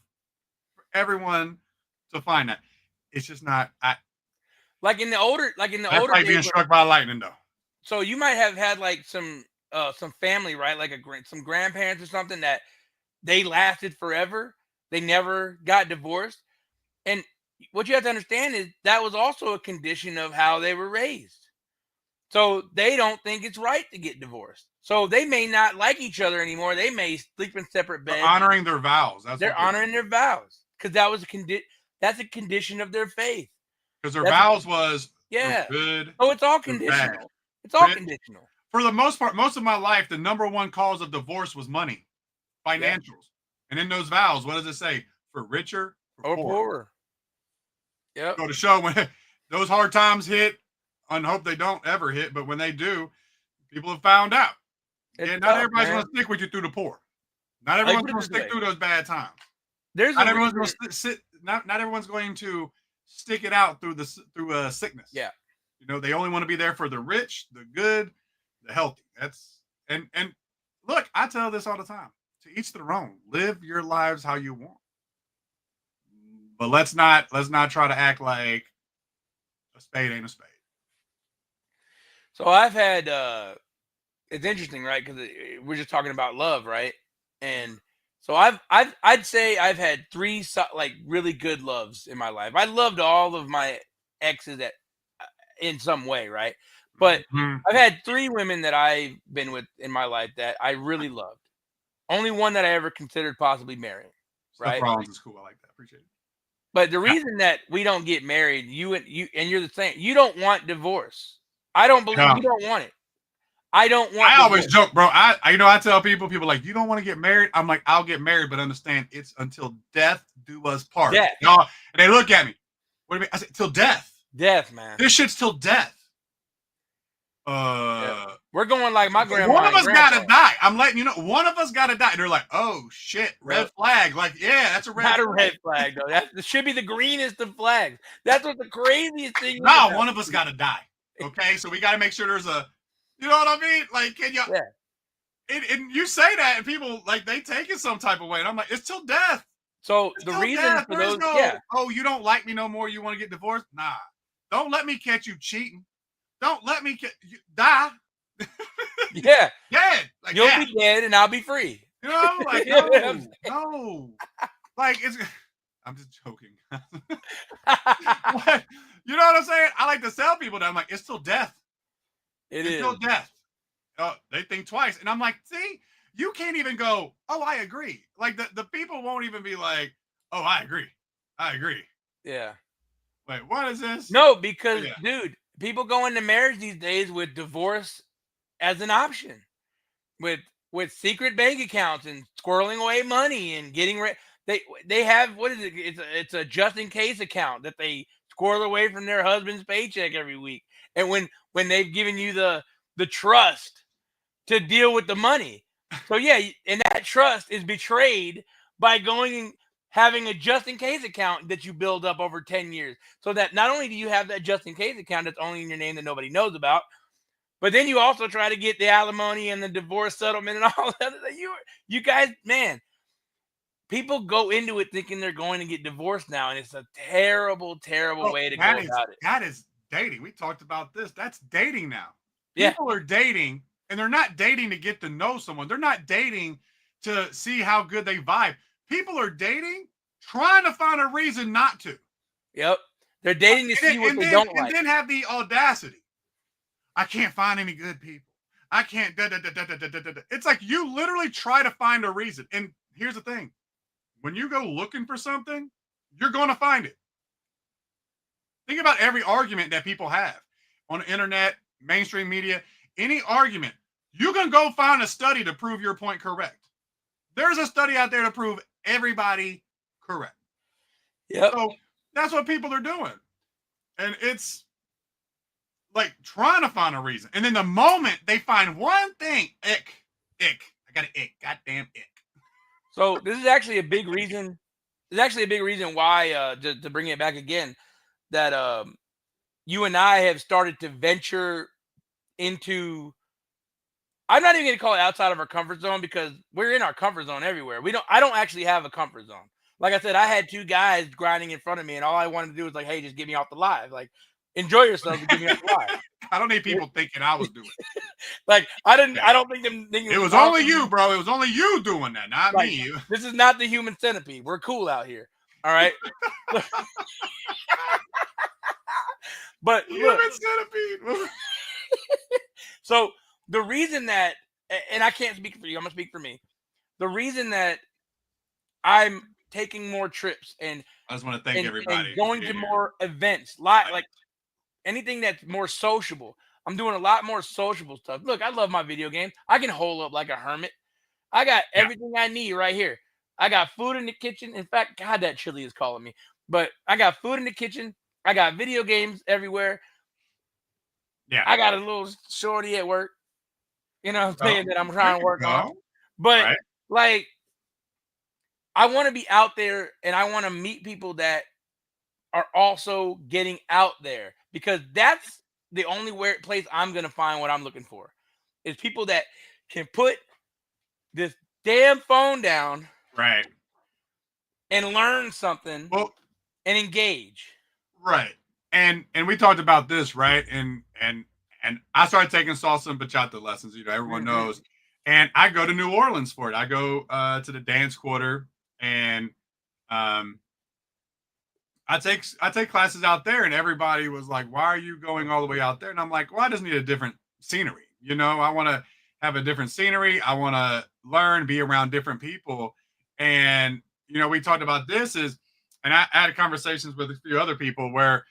for everyone to find that. It's just not. Like in the older days, being struck by lightning though. So you might have had like some family, right? Like some grandparents or something that they lasted forever. They never got divorced. And what you have to understand is that was also a condition of how they were raised. So they don't think it's right to get divorced. So they may not like each other anymore. They may sleep in separate beds. They're honoring their vows. They're honoring their vows because that was that's a condition of their faith. Because their vows was good. Oh, it's all conditional. It's all conditional. For the most part, most of my life, the number one cause of divorce was money, financials. Yeah. And in those vows, what does it say? For richer or poorer? Yeah. Go to show when those hard times hit, I hope they don't ever hit, but when they do, people have found out. Not everybody's going to stick with you through the poor. Not everyone's going to stick through those bad times. Not everyone's going to stick it out through sickness. Yeah. They only want to be there for the rich, the good, the healthy. And look, I tell this all the time. To each their own. Live your lives how you want. But let's not try to act like a spade ain't a spade. So I've had it's interesting, right? Because we're just talking about love, right? And so I'd say I've had 3 like really good loves in my life. I loved all of my exes in some way, right? But I've had 3 women that I've been with in my life that I really loved. Only one that I ever considered possibly marrying. Right? Rollins is cool. I like that. Appreciate it. But the reason that we don't get married, you're the same. You don't want divorce. I don't believe you don't want it. I don't want. I always joke, bro. I tell people like, you don't want to get married. I'm like, I'll get married, but understand it's until death do us part. Death. Y'all, and they look at me. What do you mean? I said, till death. Death, man. This shit's till death. We're going like my grandma one of and us grandpa. gotta die. I'm letting you know, one of us gotta die. They're like, oh shit, red flag. Like, yeah, that's a red Not flag. a red flag though. That should be the greenest of flags. That's what the craziest thing is. No, one of us gotta die. Okay, so we gotta make sure there's a, you know what I mean? Like, can you? Yeah. And you say that, and people like they take it some type of way, and I'm like, it's till death. So It's the till reason death. for There's those, no, oh, you don't like me no more. You want to get divorced? Nah, don't let me catch you cheating. Don't let me die. yeah, Dead. Like, you'll be dead and I'll be free. You know, like no. Like it's. I'm just joking. What? You know what I'm saying? I like to tell people that I'm like, it's till death. It's till death. They think twice, and I'm like, see, you can't even go, oh, I agree. Like the people won't even be like, oh, I agree. I agree. Yeah. Wait, what is this? No, because dude, people go into marriage these days with divorce as an option, with secret bank accounts and squirreling away money and getting rid. They have, what is it? It's a just in case account that they squirrel away from their husband's paycheck every week. And when they've given you the trust to deal with the money, so yeah, and that trust is betrayed by going and having a just in case account that you build up over 10 years, so that not only do you have that just in case account that's only in your name that nobody knows about, but then you also try to get the alimony and the divorce settlement and all that. You guys, man, people go into it thinking they're going to get divorced now, and it's a terrible, terrible way to go about it. That is dating. We talked about this. That's dating now. Yeah. People are dating, and they're not dating to get to know someone. They're not dating to see how good they vibe. People are dating trying to find a reason not to. Yep. They're dating to see what they don't like. And then have the audacity. I can't find any good people. I can't. It's like you literally try to find a reason. And here's the thing. When you go looking for something, you're going to find it. Think about every argument that people have on the internet, mainstream media, any argument. You can go find a study to prove your point correct. There's a study out there to prove everybody correct. Yep. So that's what people are doing. And it's like trying to find a reason. And then the moment they find one thing, ick. I got an ick. Goddamn ick. So this is actually a big reason. There's actually a big reason why, to bring it back again, that you and I have started to venture into. I'm not even going to call it outside of our comfort zone, because we're in our comfort zone everywhere. I don't actually have a comfort zone. Like I said, I had two guys grinding in front of me, and all I wanted to do was like, hey, just get me off the live. Like, enjoy yourself and get me off the live. I don't need people thinking I was doing it. Like, I don't think them thinking it was only you, bro. It was only you doing that, not me. This is not the human centipede. We're cool out here. All right. But human centipede. So the reason that, and I can't speak for you, I'm gonna speak for me. The reason that I'm taking more trips, and I just want to thank everybody, and going to more events, like anything that's more sociable. I'm doing a lot more sociable stuff. Look, I love my video games. I can hole up like a hermit. I got everything I need right here. I got food in the kitchen. In fact, God, that chili is calling me. But I got food in the kitchen. I got video games everywhere. Yeah. I got a little shorty at work. You know what I'm saying, that I'm trying to work on. But like, I want to be out there, and I want to meet people that are also getting out there, because that's the only place I'm going to find what I'm looking for, is people that can put this damn phone down, right, and learn something, and engage. Right. And we talked about this, right? And I started taking salsa and bachata lessons, everyone knows. And I go to New Orleans for it. I go to the dance quarter, and I take classes out there, and everybody was like, why are you going all the way out there? And I'm like, well, I just need a different scenery. I want to have a different scenery. I want to learn, be around different people. And, we talked about this and I had conversations with a few other people where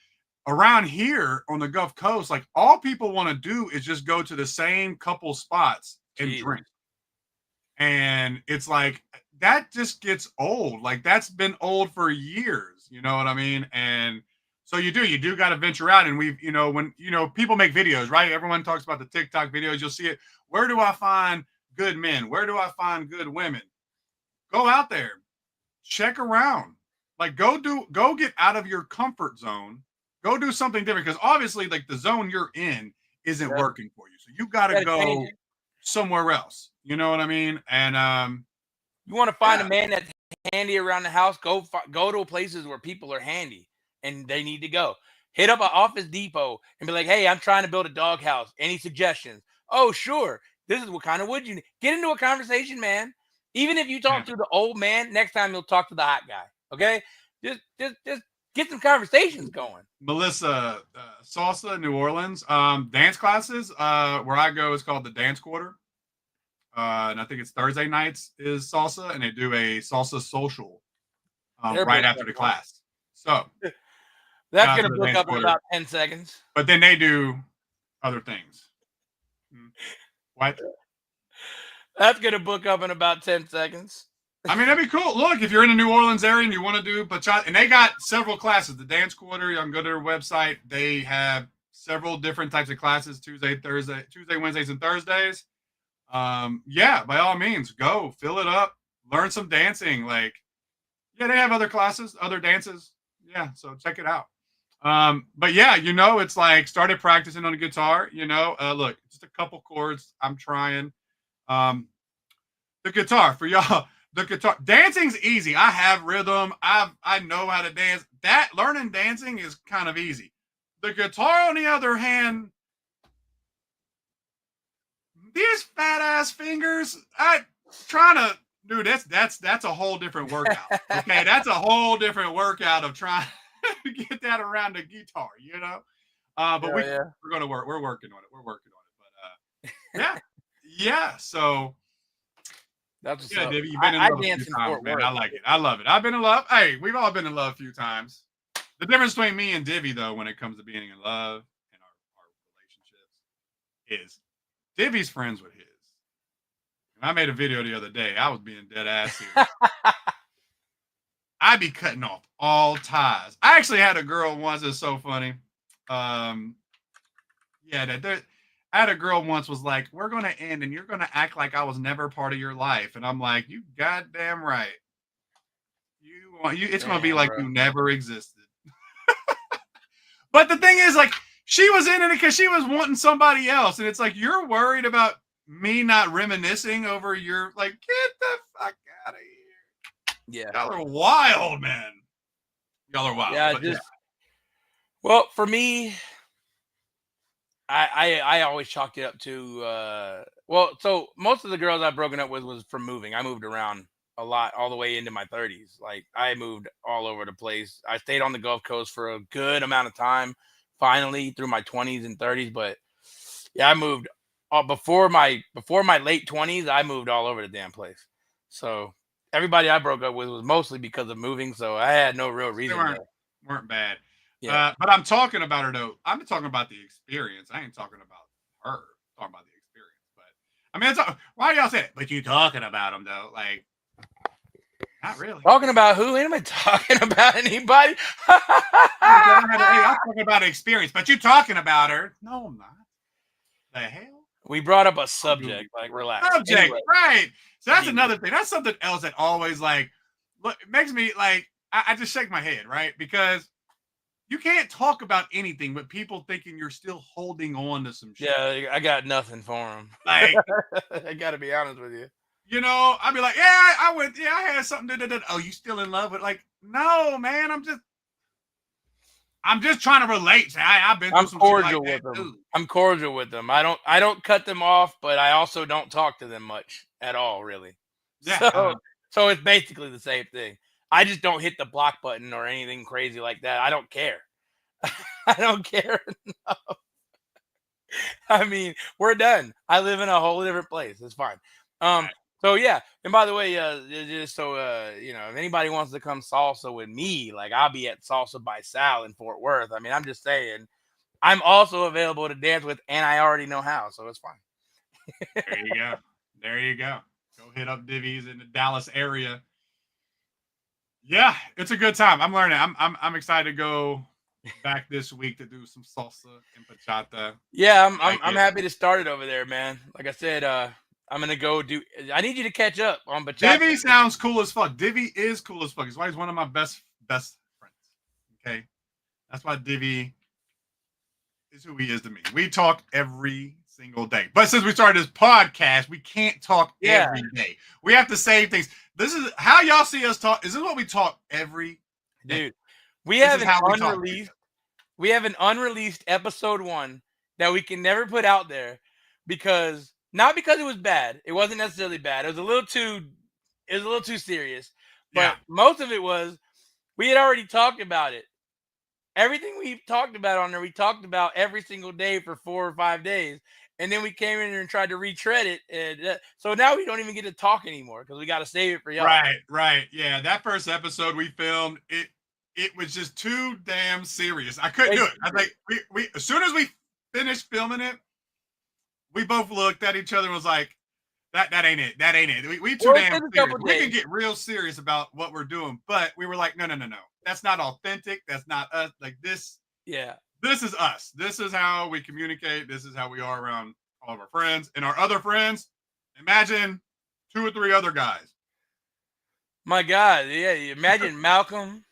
around here on the Gulf Coast, like all people want to do is just go to the same couple spots and drink. And it's like, that just gets old. Like that's been old for years. You know what I mean? And So you do got to venture out. And we've, when, people make videos, right? Everyone talks about the TikTok videos. You'll see it. Where do I find good men? Where do I find good women? Go out there, check around, like go get out of your comfort zone, go do something different. Because obviously like the zone you're in isn't working for you. So you got to go somewhere else. You know what I mean? And, you want to find a man that's handy around the house, go to places where people are handy and they need to go. Hit up an Office Depot and be like, hey, I'm trying to build a doghouse. Any suggestions? Oh, sure. This is what kind of wood you need. Get into a conversation, man. Even if you talk to the old man, next time you'll talk to the hot guy. Okay? Just get some conversations going. Melissa, salsa, New Orleans, dance classes, where I go is called the Dance Quarter. And I think it's Thursday nights is salsa, and they do a salsa social right after the class. So that's going to book up in about 10 seconds. But then they do other things. What? That's going to book up in about 10 seconds. I mean, that'd be cool. Look, if you're in the New Orleans area and you want to do bachata, and they got several classes, the Dance Quarter, you can go to their website. They have several different types of classes, Tuesday, Wednesdays, and Thursdays. Yeah, by all means, go fill it up, learn some dancing. Like, yeah, they have other classes, other dances. Yeah, so check it out. But yeah, it's like started practicing on the guitar. Look, just a couple chords. I'm trying. The guitar for y'all. The guitar dancing's easy. I have rhythm. I know how to dance. That learning dancing is kind of easy. The guitar, on the other hand, these fat ass fingers, dude, that's a whole different workout. Okay, that's a whole different workout of trying to get that around the guitar, But we're gonna work. We're working on it. But yeah. So that's Divi, you've been in love a few times, man. I like it. I love it. I've been in love. Hey, we've all been in love a few times. The difference between me and Divi, though, when it comes to being in love and our relationships, is Divi's friends with his. And I made a video the other day. I was being dead ass serious. I'd be cutting off all ties. I actually had a girl once. It's so funny. I had a girl once was like, we're going to end and you're going to act like I was never part of your life. And I'm like, you goddamn right. It's going to be like you never existed. But the thing is, like, she was in it because she was wanting somebody else. And it's like, you're worried about me not reminiscing over your, like, get the fuck out of here. Yeah. Y'all are wild, man. Y'all are wild. Yeah, well, for me, I always chalked it up to so most of the girls I've broken up with was from moving. I moved around a lot all the way into my 30s. Like, I moved all over the place. I stayed on the Gulf Coast for a good amount of time, finally through my 20s and 30s. But yeah, I moved before my late 20s. I moved all over the damn place. So everybody I broke up with was mostly because of moving. So I had no real reason. They weren't bad. Yeah. But I'm talking about her, though. I'm talking about the experience. I ain't talking about her. I'm talking about the experience. But I mean, why y'all say it? But you talking about them, though? Like, not really. Talking about who? Ain't I talking about anybody? I'm talking about experience, but you talking about her. No, I'm not. The hell? We brought up a subject. Like, relax. Subject, anyway. Right. So that's another thing. That's something else that always, like, makes me, like, I just shake my head, right? Because you can't talk about anything but people thinking you're still holding on to some shit. Yeah, I got nothing for them. Like, I got to be honest with you. I'd be like, yeah, I had something. Oh, you still in love with? Like, no, man, I'm just trying to relate. I've been through some cordial shit like with them. Too. I'm cordial with them. I don't cut them off, but I also don't talk to them much at all, really. Yeah. So it's basically the same thing. I just don't hit the block button or anything crazy like that. I don't care. I don't care enough. I mean, we're done. I live in a whole different place. It's fine. So yeah, and by the way, just so if anybody wants to come salsa with me, like, I'll be at Salsa by Sal in Fort Worth. I mean, I'm just saying, I'm also available to dance with, and I already know how, so it's fine. There you go. Go hit up Divi's in the Dallas area. Yeah, it's a good time. I'm learning. I'm excited to go back this week to do some salsa and bachata. Yeah, Like I'm it. happy to start it over there, man. Like I said, I'm gonna go do. I need you to catch up on bachata. Divi sounds cool as fuck. Divi is cool as fuck. That's why he's one of my best friends. Okay, that's why Divi is who he is to me. We talk every single day, but since we started this podcast, we can't talk every day. We have to save things. This is how y'all see us talk. Is this what we talk every day? Dude, we This have is an how we talk. unreleased. We have an unreleased episode 1 that we can never put out there because not because it was bad. It wasn't necessarily bad. It was a little too serious. But Yeah. most of it was we had already talked about it. Everything we talked about on there, we talked about every single day for 4 or 5 days. And then we came in here and tried to retread it. And so now we don't even get to talk anymore because we got to save it for y'all. Right. Yeah, that first episode we filmed, it was just too damn serious. I couldn't do it. I was like, we as soon as we finished filming it, we both looked at each other and was like, that ain't it. That ain't it. We too damn serious. We can get real serious about what we're doing, but we were like, no. That's not authentic. That's not us. Like this. Yeah. This is us. This is how we communicate. This is how we are around all of our friends and our other friends. Imagine 2 or 3 other guys. My God, yeah. Imagine Malcolm.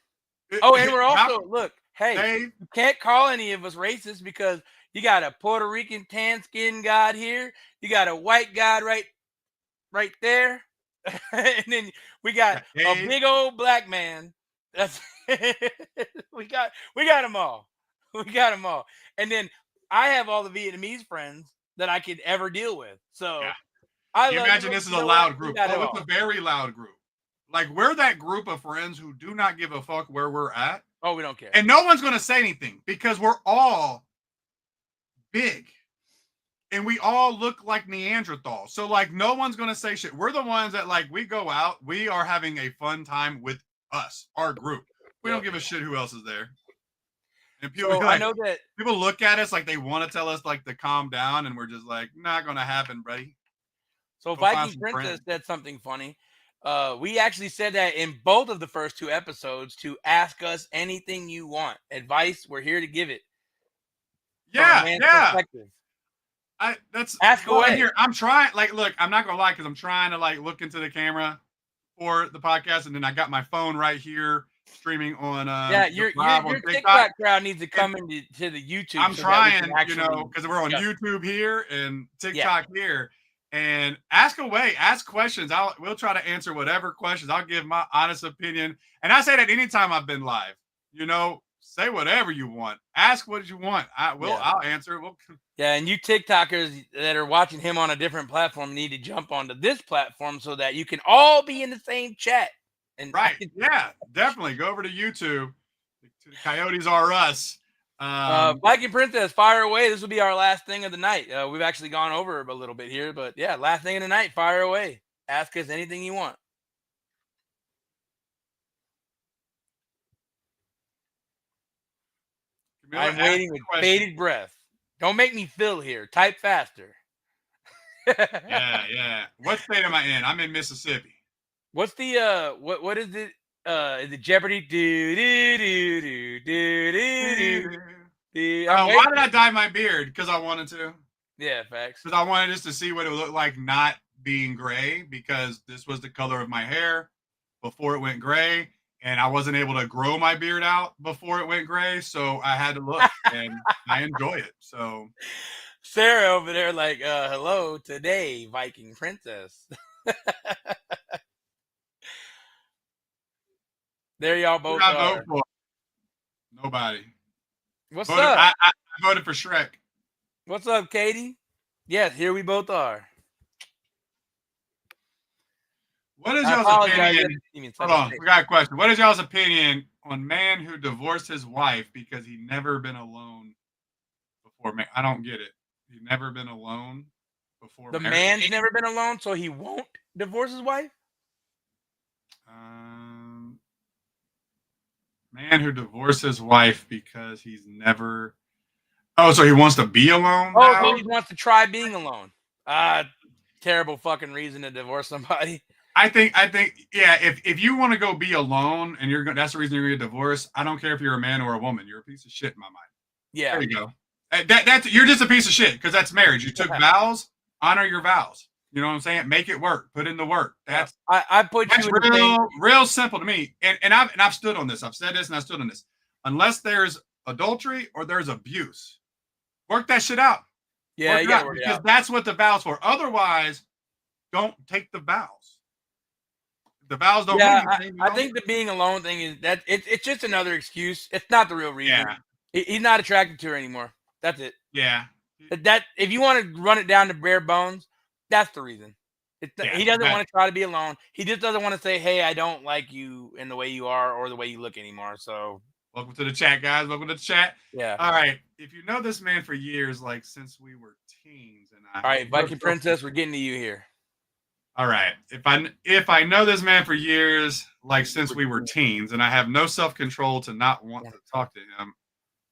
Oh, and we're also look. Hey, Dave. You can't call any of us racist because you got a Puerto Rican tan skinned god here. You got a white god right there, and then we got a big old black man. That's we got them all. We got them all. And then I have all the Vietnamese friends that I could ever deal with. So I imagine this is a loud group. Oh, it's a very loud group. Like we're that group of friends who do not give a fuck where we're at. Oh, we don't care. And no one's going to say anything because we're all big. And we all look like Neanderthals. So like no one's going to say shit. We're the ones that like we go out, we are having a fun time with us, our group. We don't give a shit who else is there. And people I know that people look at us like they want to tell us like to calm down, and we're just like, not gonna happen, buddy. So Viking Princess said something funny. We actually said that in both of the first 2 episodes to ask us anything you want. Advice, we're here to give it. Yeah. Ask away. Here. I'm trying, like, look, I'm not gonna lie, because I'm trying to like look into the camera for the podcast, and then I got my phone right here streaming on your TikTok crowd needs to come into the YouTube. I'm trying, because we're on YouTube here and TikTok here. And ask away, ask questions. We'll try to answer whatever questions. I'll give my honest opinion. And I say that anytime I've been live. Say whatever you want. Ask what you want. I'll answer it. And you TikTokers that are watching him on a different platform need to jump onto this platform so that you can all be in the same chat. And definitely go over to YouTube. The Coyotes Are Us. Viking Princess, fire away. This will be our last thing of the night. We've actually gone over a little bit here, but last thing of the night, fire away. Ask us anything you want. I'm waiting with bated breath. Don't make me fill here. Type faster. Yeah. What state am I in? I'm in Mississippi. What's the what is it? Is it Jeopardy? Why did I dye my beard? Because I wanted to. Yeah, facts. Because I wanted just to see what it would look like not being gray, because this was the color of my hair before it went gray, and I wasn't able to grow my beard out before it went gray, so I had to look, and I enjoy it. So Sarah over there like, hello, today, Viking Princess. There y'all both are. Vote for? Nobody. What's up? I voted for Shrek. What's up, Katie? Yes, here we both are. What is y'all's opinion? Hold on, we got a question. What is y'all's opinion on man who divorced his wife because he never been alone before? I don't get it. He's never been alone before. The man's never been alone, so he won't divorce his wife? Man who divorced his wife because he's never. Oh, so he wants to be alone? Oh, so he wants to try being alone. Terrible fucking reason to divorce somebody. I think, yeah. If you want to go be alone and that's the reason you're gonna get divorced. I don't care if you're a man or a woman. You're a piece of shit in my mind. Yeah. There you go. That's you're just a piece of shit because that's marriage. You took vows. Honor your vows. You know what I'm saying? Make it work. Put in the work. That's I put that's you in the real simple to me. And I've stood on this. I've said this and I've stood on this. Unless there's adultery or there's abuse, work that shit out. Yeah, you gotta work it because out. that's what the vows for. Otherwise, don't take the vows. The vows don't mean anything. I think the being alone thing is that it's just another excuse. It's not the real reason. Yeah. He's not attracted to her anymore. That's it. Yeah. That if you want to run it down to bare bones, that's the reason. He doesn't want to try to be alone. He just doesn't want to say, "Hey, I don't like you in the way you are or the way you look anymore." So, welcome to the chat, guys. Welcome to the chat. Yeah. All right. If you know this man for years, like since we were teens, and all right, Viking Princess, we're getting to you here. All right. If I know this man for years, like since we were teens, and I have no self-control to not want to talk to him,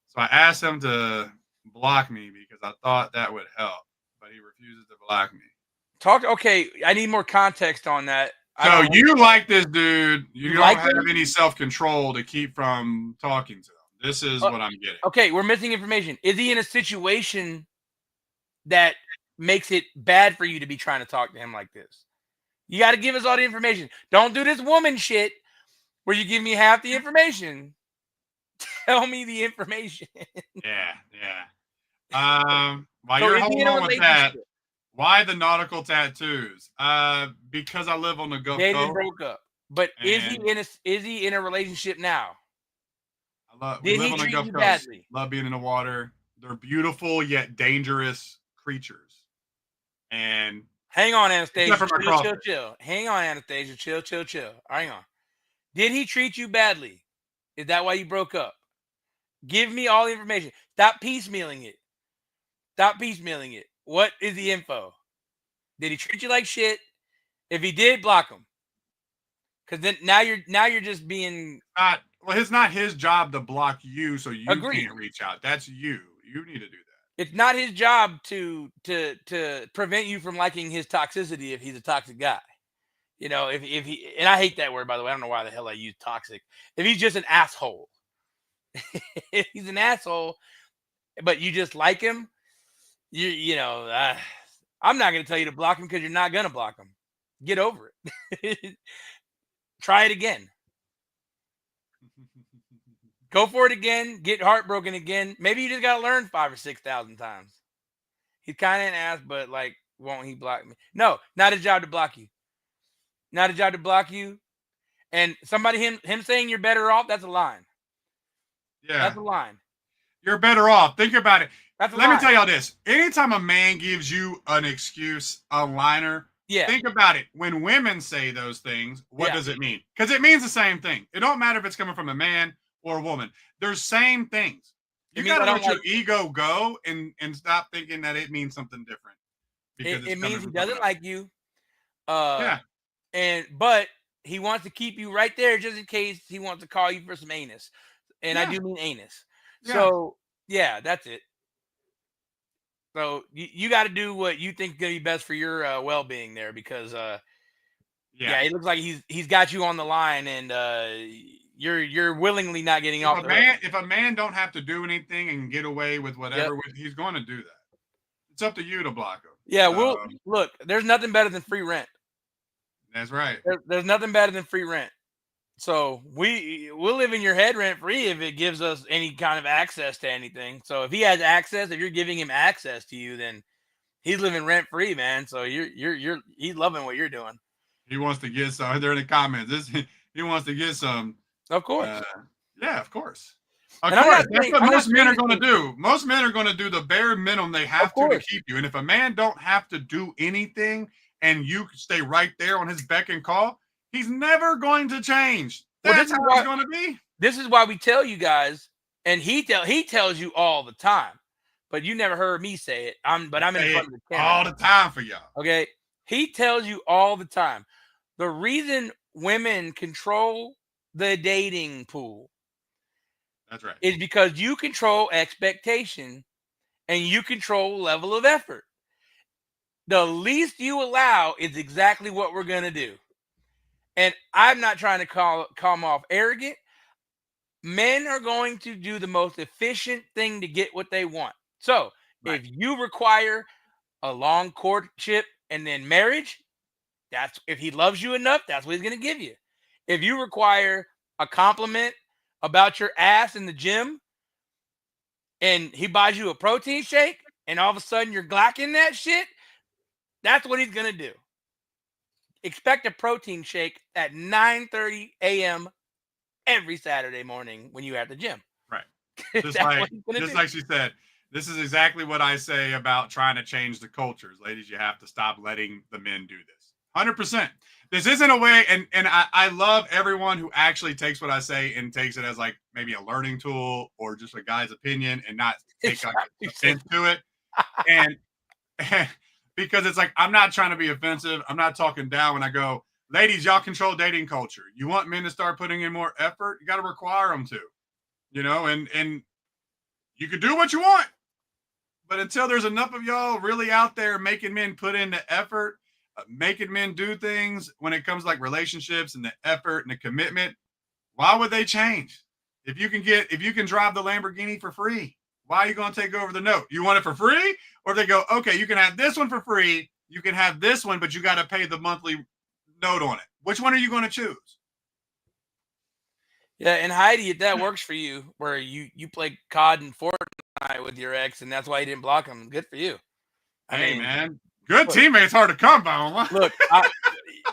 so I asked him to block me because I thought that would help, but he refuses to block me. Okay, I need more context on that. So you like this dude. You don't have any self-control to keep from talking to him. This is what I'm getting. Okay, we're missing information. Is he in a situation that makes it bad for you to be trying to talk to him like this? You got to give us all the information. Don't do this woman shit where you give me half the information. Tell me the information. Yeah. While you're holding on with that, why the nautical tattoos? Because I live on the Gulf Coast. They broke up. But is he in a relationship now? We live on the Gulf Coast. Badly? Love being in the water. They're beautiful yet dangerous creatures. And hang on, Anastasia. Chill. Hang on, Anastasia. Chill. Hang on. Did he treat you badly? Is that why you broke up? Give me all the information. Stop piecemealing it. What is the info? Did he treat you like shit? If he did, block him. Because then now you're just being it's not his job to block you, so you can't reach out. That's you. You need to do that. It's not his job to prevent you from liking his toxicity if he's a toxic guy. You know, if he, and I hate that word, by the way. I don't know why the hell I use toxic. If he's just an asshole. If he's an asshole, but you just like him, I'm not going to tell you to block him because you're not going to block him. Get over it. Try it again. Go for it again. Get heartbroken again. Maybe you just got to learn 5,000 or 6,000 times. He's kind of an ass, but like, won't he block me? No, not his job to block you. Not his job to block you. And him saying you're better off, that's a line. Yeah. That's a line. You're better off. Think about it. Let me tell y'all this. Anytime a man gives you an excuse, a liner, think about it. When women say those things, what does it mean? Because it means the same thing. It don't matter if it's coming from a man or a woman. They're same things. You got to let your ego go and stop thinking that it means something different. Because it means he doesn't like you. But he wants to keep you right there just in case he wants to call you for some anus. And I do mean anus. Yeah. So, that's it. So you got to do what you think is going to be best for your well-being there because, it looks like he's got you on the line and you're willingly not getting off the hook. If a man don't have to do anything and get away with whatever, he's going to do that. It's up to you to block him. Yeah, look, there's nothing better than free rent. That's right. There's nothing better than free rent. So we'll live in your head rent free if it gives us any kind of access to anything. So if he has access, if you're giving him access to you, then he's living rent free, man. So he's loving what you're doing. He wants to get some. They're in the comments. He wants to get some. Of course. Of course. That's what most men are going to do. Most men are going to do the bare minimum they have to keep you. And if a man don't have to do anything and you stay right there on his beck and call, he's never going to change. That's how it's going to be. This is why we tell you guys, and he tells you all the time, but you never heard me say it. I'm in front of the camera all the time for y'all. Okay, he tells you all the time. The reason women control the dating pool, that's right, is because you control expectation and you control level of effort. The least you allow is exactly what we're going to do. And I'm not trying to come off arrogant. Men are going to do the most efficient thing to get what they want. So Right. if you require a long courtship and then marriage, that's if he loves you enough, that's what he's going to give you. If you require a compliment about your ass in the gym and he buys you a protein shake and all of a sudden you're glacking that shit, that's what he's going to do. Expect a protein shake at 9:30 a.m. every Saturday morning when you're at the gym. Right. That's what he's gonna Just do. like she said, this is exactly what I say about trying to change the cultures. Ladies, you have to stop letting the men do this. 100%. This isn't a way, and I love everyone who actually takes what I say and takes it as like maybe a learning tool or just a guy's opinion and not take like offense to it. And because it's like I'm not trying to be offensive. I'm not talking down when I go, ladies, y'all control dating culture. You want men to start putting in more effort, you got to require them to. You know, and you can do what you want, but until there's enough of y'all really out there making men put in the effort, making men do things when it comes to like relationships and the effort and the commitment, why would they change? If you can drive the Lamborghini for free, why are you going to take over the note? You want it for free? Or they go, okay, you can have this one for free. You can have this one, but you got to pay the monthly note on it. Which one are you going to choose? Yeah, and Heidi, if that works for you, where you play COD and Fortnite with your ex, and that's why you didn't block him, good for you. I Hey, mean, man, good teammates hard to come by. look,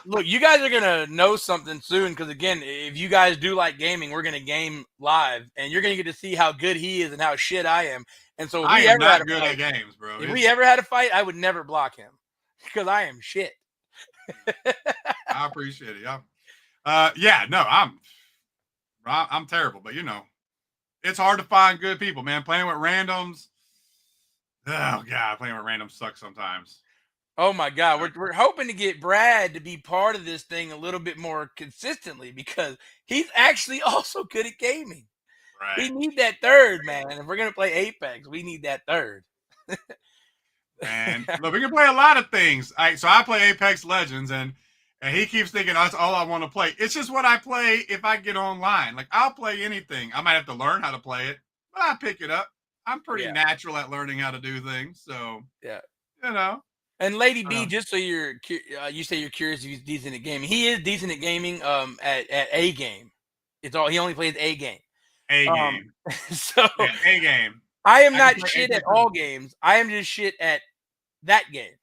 look, you guys are gonna know something soon because again, if you guys do like gaming, we're gonna game live, and you're gonna get to see how good he is and how shit I am. And so, if I we am ever had not a good fight, at games, bro. if we ever had a fight, I would never block him because I am shit. I appreciate it. Yeah, no, I'm terrible, but you know, it's hard to find good people, man. Playing with randoms. Oh god, playing with randoms sucks sometimes. Oh my God, we're hoping to get Brad to be part of this thing a little bit more consistently because he's actually also good at gaming. We Right. need that third, man. If we're gonna play Apex, we need that third. And look, we can play a lot of things. So I play Apex Legends, and he keeps thinking that's all I want to play. It's just what I play if I get online. Like I'll play anything. I might have to learn how to play it, but I pick it up. I'm pretty Yeah. natural at learning how to do things. So Yeah. you know. And Lady B, just so you say you're curious if he's decent at gaming. He is decent at gaming. At a game, it's all he only plays a game. A game. So Yeah, a game. I am I not can play shit Apex at all games. I am just shit at that game.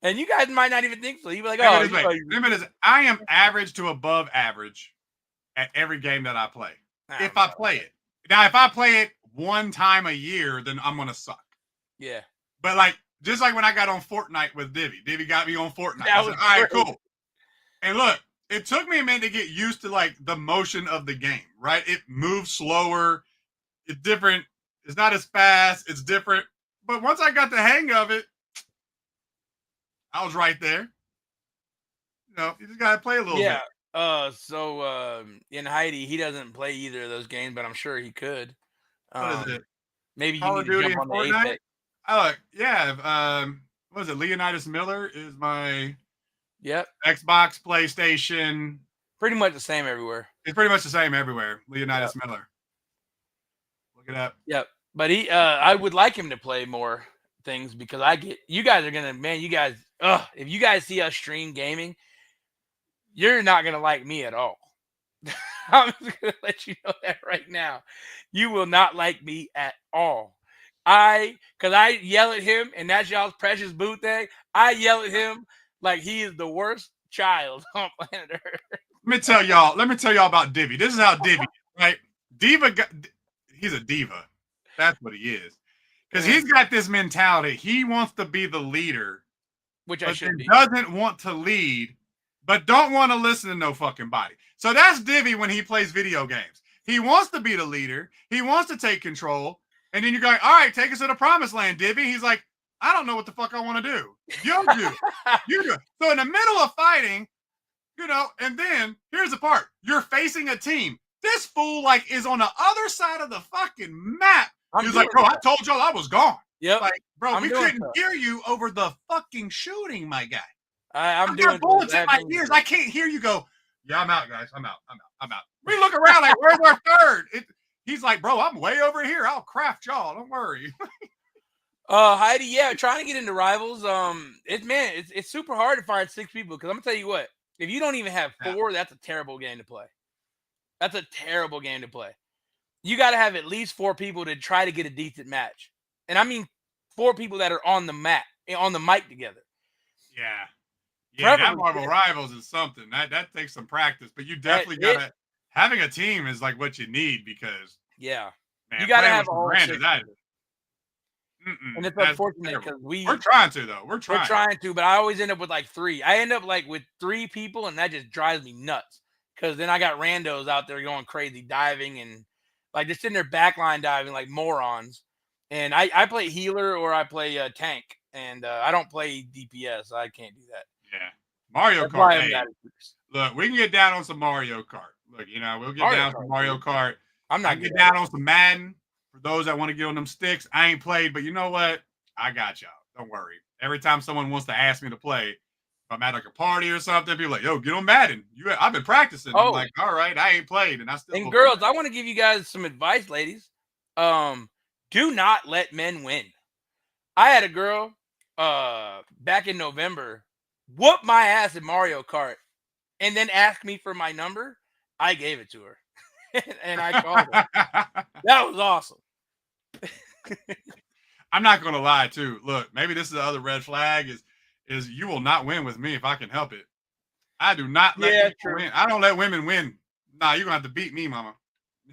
And you guys might not even think so. You'd be like, oh, I am average to above average at every game that I play. If I play it. Now, if I play it one time a year, then I'm gonna suck. Yeah. But like just like when I got on Fortnite with Divi. Divi got me on Fortnite. I said, all right, cool. And look, it took me a minute to get used to like the motion of the game, right? It moves slower. It's different. It's not as fast. It's different. But once I got the hang of it, I was right there. You know, you just gotta play a little bit. So in Heidi, he doesn't play either of those games, but I'm sure he could. What is it? Maybe Call you of need to Duty jump and on the Fortnite? Apex. Oh, yeah. What is it? Leonidas Miller is my Yep. Xbox, PlayStation. Pretty much the same everywhere. It's pretty much the same everywhere. Leonidas Miller. Look it up. Yep. But I would like him to play more things because you guys are gonna, man, you guys, if you guys see us stream gaming, you're not gonna like me at all. I'm just gonna let you know that right now. You will not like me at all. Because I yell at him, and that's y'all's precious boo thing. I yell at him like he is the worst child on planet Earth. Let me tell y'all about Divi. This is how Divi, right? He's a diva. That's what he is. Because he's got this mentality. He wants to be the leader, which I should be. Doesn't want to lead, but don't want to listen to no fucking body. So that's Divi when he plays video games. He wants to be the leader. He wants to take control. And then you're going, all right, take us to the promised land, Divi. He's like, I don't know what the fuck I want to do. You do. You do. So in the middle of fighting, you know, and then here's the part. You're facing a team. This fool like is on the other side of the fucking map. He was like, bro, I told y'all I was gone. Yep. Like, bro, we couldn't hear you over the fucking shooting, my guy. I'm I've doing got bullets this. in my ears. I can't hear you go, yeah, I'm out, guys. I'm out. We look around like, where's our third? He's like, bro, I'm way over here. I'll craft y'all. Don't worry. Heidi, yeah, trying to get into rivals. It's super hard to find 6 people because I'm gonna tell you what, if you don't even have 4, that's a terrible game to play. That's a terrible game to play. You got to have at least 4 people to try to get a decent match, and I mean 4 people that are on the mic together. Yeah, that Marvel Rivals is something that takes some practice, but you definitely gotta having a team is like what you need because man, you gotta have a whole Miranda, and it's unfortunate because we're trying to though. We're trying to, but I always end up with like 3. I end up like with 3 people, and that just drives me nuts because then I got randos out there going crazy diving and like just sitting there backline diving like morons. And I play healer or I play tank, and I don't play DPS. I can't do that. Yeah, Mario Kart. Hey, look, we can get down on some Mario Kart. Look, we'll get down on some Mario Kart. I'm not I can get down on some Madden. For those that want to get on them sticks, I ain't played, but you know what? I got y'all. Don't worry. Every time someone wants to ask me to play, if I'm at like a party or something, people are like, yo, get on Madden. I've been practicing. I'm like, all right, I ain't played, and I still. And girls, I want to give you guys some advice, ladies. Do not let men win. I had a girl back in November whoop my ass in Mario Kart and then ask me for my number. I gave it to her. And I called her. That was awesome. I'm not gonna lie too. Look, maybe this is the other red flag is you will not win with me if I can help it. I do not let people win. I don't let women win. Nah, you're gonna have to beat me, mama.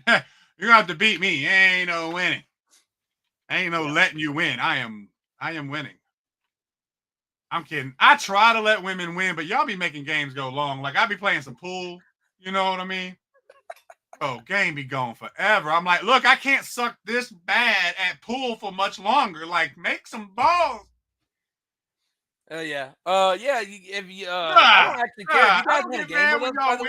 You're gonna have to beat me. Ain't no winning. Ain't no letting you win. I am winning. I'm kidding. I try to let women win, but y'all be making games go long. Like I be playing some pool. You know what I mean? Oh, game be going forever. I'm like, look, I can't suck this bad at pool for much longer. Like, make some balls. Yeah. If you, I don't actually care. If you guys want a game with us, by the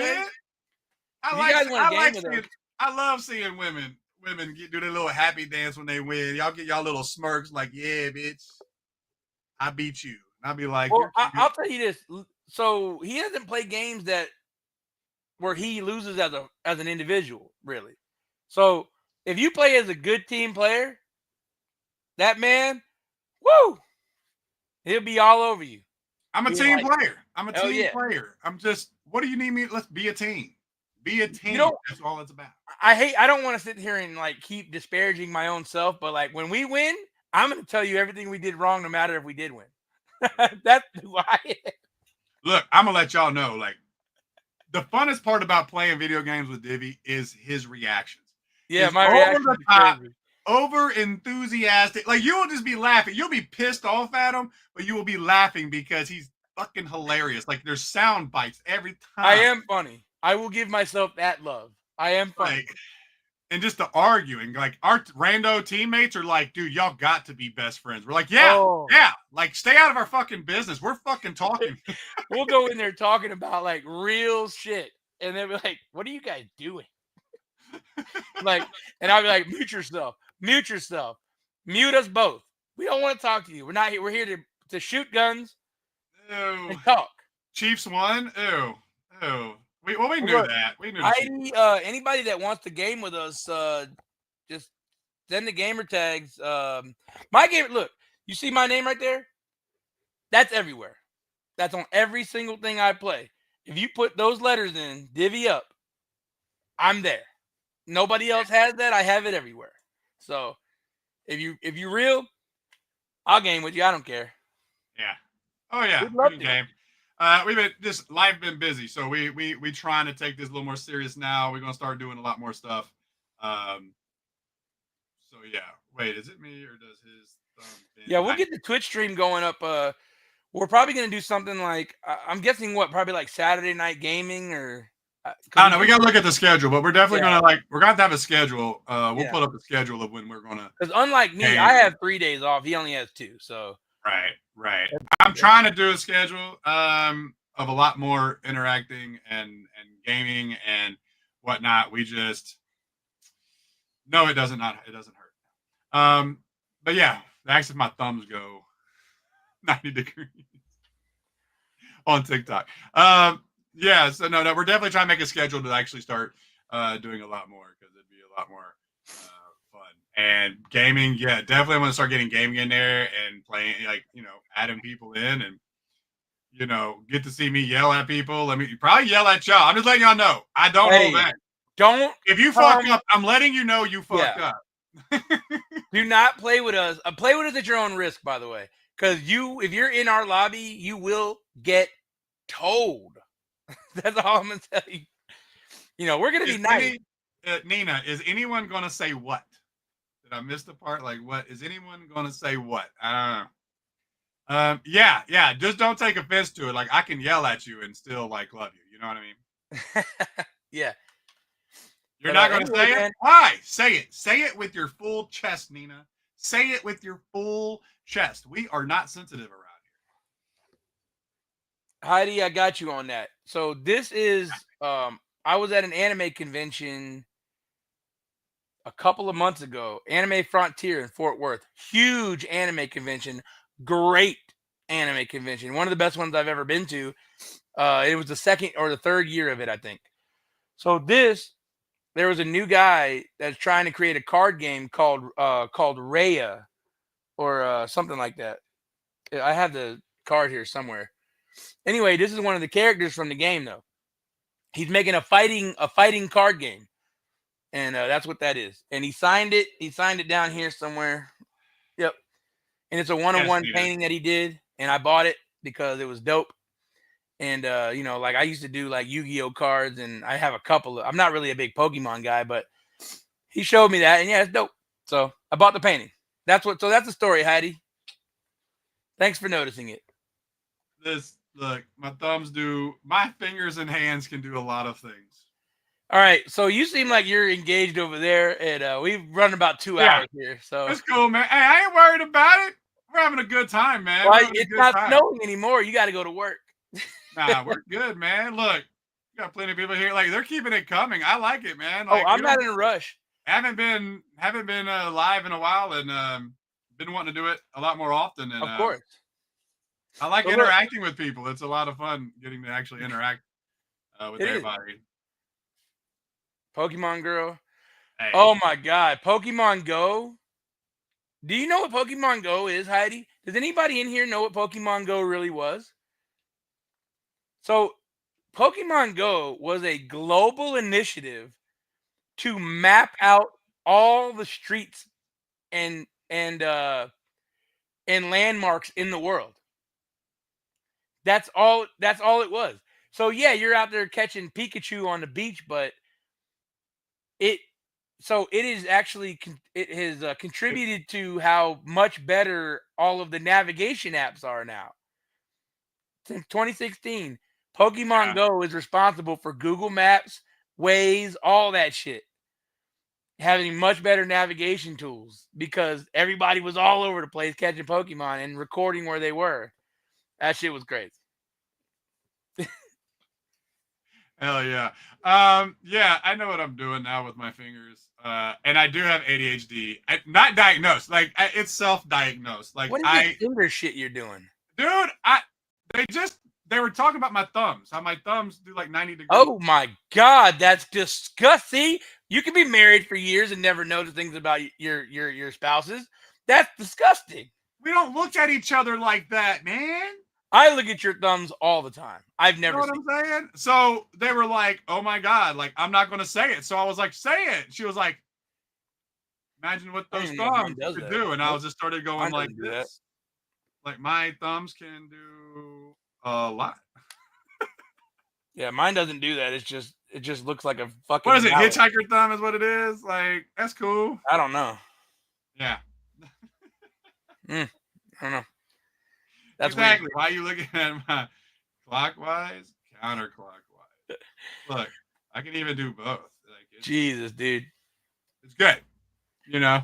way, I love seeing women do their little happy dance when they win. Y'all get y'all little smirks like, yeah, bitch, I beat you. And I'll be like, well, I'll tell you this. So he doesn't play games where he loses as an individual, really. So if you play as a good team player, that man, woo, he'll be all over you. I'm a team player. I'm a team player. I'm just, what do you need me? Let's be a team. Be a team. That's all it's about. I don't want to sit here and like keep disparaging my own self, but like when we win, I'm going to tell you everything we did wrong, no matter if we did win. That's who I am. Look, I'm going to let y'all know, like, the funnest part about playing video games with Divi is his reactions. Yeah, my reaction is crazy. Over enthusiastic. Like, you will just be laughing. You'll be pissed off at him, but you will be laughing because he's fucking hilarious. Like, there's sound bites every time. I am funny. I will give myself that love. I am funny. Like, and just the arguing. Like, our rando teammates are like, dude, y'all got to be best friends. We're like, yeah. Like, stay out of our fucking business. We're fucking talking. We'll go in there talking about, like, real shit. And then we're like, what are you guys doing? Like, and I'll be like, mute yourself. Mute us both. We don't want to talk to you. We're not here. We're here to shoot guns and talk. Chiefs won. Ew. We knew that. We knew. Anybody that wants to game with us, just send the gamer tags. My game. Look, you see my name right there? That's everywhere. That's on every single thing I play. If you put those letters in, divvy up, I'm there. Nobody else has that. I have it everywhere. So if you're real, I'll game with you. I don't care. Yeah. Oh yeah. We can game. We've been life been busy, so we trying to take this a little more serious now. We're gonna start doing a lot more stuff. So yeah. Wait, is it me or does his thumb? Yeah, we'll get the Twitch stream going up. We're probably gonna do something like I'm guessing probably like Saturday night gaming or. I don't know. We gotta look at the schedule, but we're definitely gonna we're gonna have a schedule. We'll put up a schedule of when we're gonna. Because unlike me, I have 3 days off. He only has 2. So. Right. I'm trying to do a schedule of a lot more interacting and gaming and whatnot. We just it doesn't hurt. But yeah, actually my thumbs go 90 degrees. on TikTok. Yeah, so no, we're definitely trying to make a schedule to actually start doing a lot more because it'd be a lot more fun. And gaming, yeah, definitely want to start getting gaming in there and playing, like, adding people in and, get to see me yell at people. Let me probably yell at y'all. I'm just letting y'all know. I don't hold back. Don't. If you fuck up, I'm letting you know you fucked up. Do not play with us. Play with us at your own risk, by the way. Because if you're in our lobby, you will get told. That's all I'm going to tell you. We're going to be nice. Nina, is anyone going to say what? Did I miss the part? Like, what? Is anyone going to say what? I don't know. Yeah. Just don't take offense to it. Like, I can yell at you and still, like, love you. You know what I mean? Yeah. You're not going to say it? Why? Say it. Say it with your full chest, Nina. Say it with your full chest. We are not sensitive around here. Heidi, I got you on that. So this is, I was at an anime convention a couple of months ago, Anime Frontier in Fort Worth. Huge anime convention. Great anime convention. One of the best ones I've ever been to. It was the second or the third year of it, I think. So there was a new guy that's trying to create a card game called Raya or something like that. I have the card here somewhere. Anyway, this is one of the characters from the game, though. He's making a fighting card game, and that's what that is. And he signed it. He signed it down here somewhere. Yep. And it's a one-on-one painting that he did, and I bought it because it was dope. And like I used to do like Yu-Gi-Oh cards, and I have a couple of. I'm not really a big Pokemon guy, but he showed me that, and yeah, it's dope. So I bought the painting. So that's the story, Heidi. Thanks for noticing it. Look, my fingers and hands can do a lot of things. All right, so you seem like you're engaged over there, and we've run about 2 hours here. So it's cool, man. Hey, I ain't worried about it. We're having a good time, man. Well, it's not snowing anymore. You got to go to work. Nah, we're good, man. Look, you got plenty of people here. Like, they're keeping it coming. I like it, man. Like, I'm not in a rush. Haven't been live in a while, and been wanting to do it a lot more often. And of course, I like interacting with people. It's a lot of fun getting to actually interact with everybody. Pokemon Girl. Hey. Oh my God, Pokemon Go. Do you know what Pokemon Go is, Heidi? Does anybody in here know what Pokemon Go really was? So, Pokemon Go was a global initiative to map out all the streets and landmarks in the world. That's all it was. So yeah, you're out there catching Pikachu on the beach, but it has contributed to how much better all of the navigation apps are now. Since 2016, Pokemon Go is responsible for Google Maps, Waze, all that shit. Having much better navigation tools because everybody was all over the place catching Pokemon and recording where they were. That shit was crazy. Hell yeah. Yeah, I know what I'm doing now with my fingers. And I do have ADHD. Not diagnosed. Like, it's self-diagnosed. Like, what is this finger shit you're doing? Dude, they were talking about my thumbs. How my thumbs do like 90 degrees. Oh my God, that's disgusting. You can be married for years and never notice things about your spouses. That's disgusting. We don't look at each other like that, man. I look at your thumbs all the time. I've never seen what I'm saying? So they were like, oh my God, like, I'm not going to say it. So I was like, say it. She was like, imagine what those thumbs could do. And I was just started going like this. Like, my thumbs can do a lot. Yeah, mine doesn't do that. It just looks like a fucking. What is it? Mallet. Hitchhiker thumb is what it is. Like, that's cool. I don't know. Yeah. I don't know. That's exactly. Weird. Why are you looking at my clockwise, counterclockwise? Look, I can even do both. Like, Jesus, dude. It's good. You know.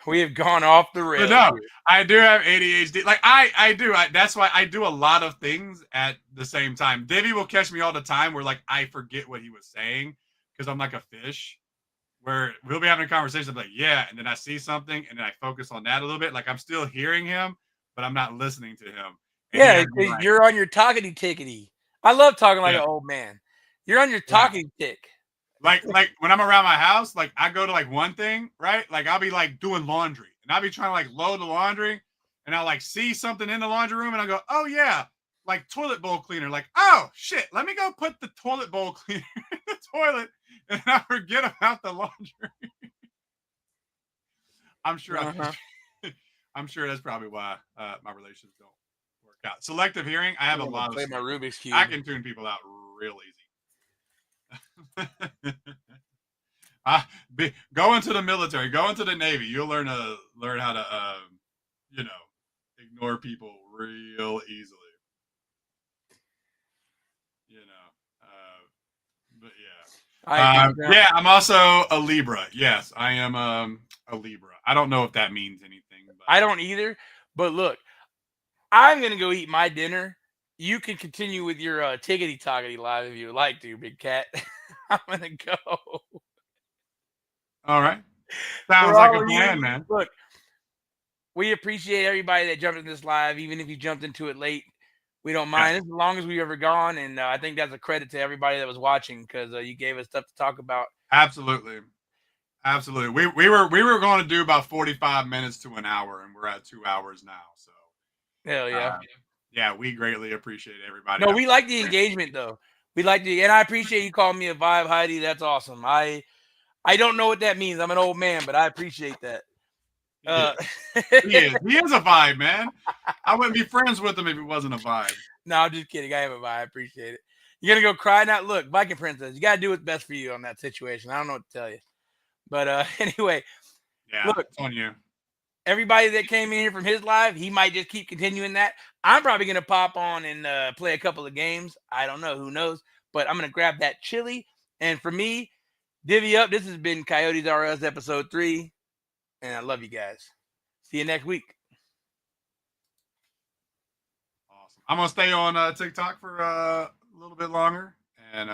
We have gone off the rails. But no, I do have ADHD. Like, I do. That's why I do a lot of things at the same time. Divi will catch me all the time where, like, I forget what he was saying because I'm like a fish. Where we'll be having a conversation, I'm like, yeah, and then I see something, and then I focus on that a little bit. Like, I'm still hearing him, but I'm not listening to him. Yeah, because you're on your talkity tickety. I love talking like an old man. You're on your talking tick. Like when I'm around my house, like I go to like one thing, right? Like I'll be like doing laundry and I'll be trying to like load the laundry and I'll like see something in the laundry room and I go, oh yeah, like toilet bowl cleaner. Like, oh shit, let me go put the toilet bowl cleaner in the toilet and I forget about the laundry. I'm sure I'm sure that's probably why my relations don't work out. Selective hearing, I have a lot of play my Rubik's Cube. I can tune people out real easy. Go into the military, go into the Navy. You'll learn how to, ignore people real easily. But yeah. Yeah, I'm also a Libra. Yes, I am a Libra. I don't know if that means anything. But I don't either. But look, I'm gonna go eat my dinner. You can continue with your tickety tockety live if you would like to, big cat. I'm gonna go. All right. Sounds like a plan, man. Look, we appreciate everybody that jumped in this live, even if you jumped into it late. We don't mind as long as we've ever gone, and I think that's a credit to everybody that was watching because you gave us stuff to talk about. Absolutely. We were going to do about 45 minutes to an hour, and we're at 2 hours now. So hell yeah, yeah, we greatly appreciate everybody. No, we like the engagement though. We like and I appreciate you calling me a vibe, Heidi. That's awesome. I don't know what that means. I'm an old man, but I appreciate that. He is a vibe, man. I wouldn't be friends with him if it wasn't a vibe. No, I'm just kidding. I have a vibe. I appreciate it. You're gonna go cry now? Look, Viking Princess, you gotta do what's best for you on that situation. I don't know what to tell you. But anyway. Yeah, look, it's on you. Everybody that came in here from his live, he might just keep continuing that. I'm probably gonna pop on and play a couple of games. I don't know, who knows? But I'm gonna grab that chili. And for me, divvy up. This has been Coyotes R Us episode 3. And I love you guys. See you next week. Awesome. I'm gonna stay on TikTok for a little bit longer, and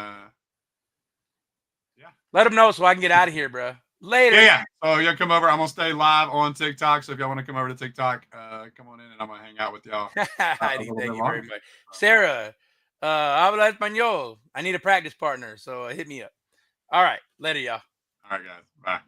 yeah. Let them know so I can get out of here, bro. Later. Yeah. So y'all come over. I'm gonna stay live on TikTok. So if y'all want to come over to TikTok, come on in, and I'm gonna hang out with y'all. Heidi, thank you very much. Sarah, habla español. I need a practice partner, so hit me up. All right, later, y'all. All right, guys. Bye.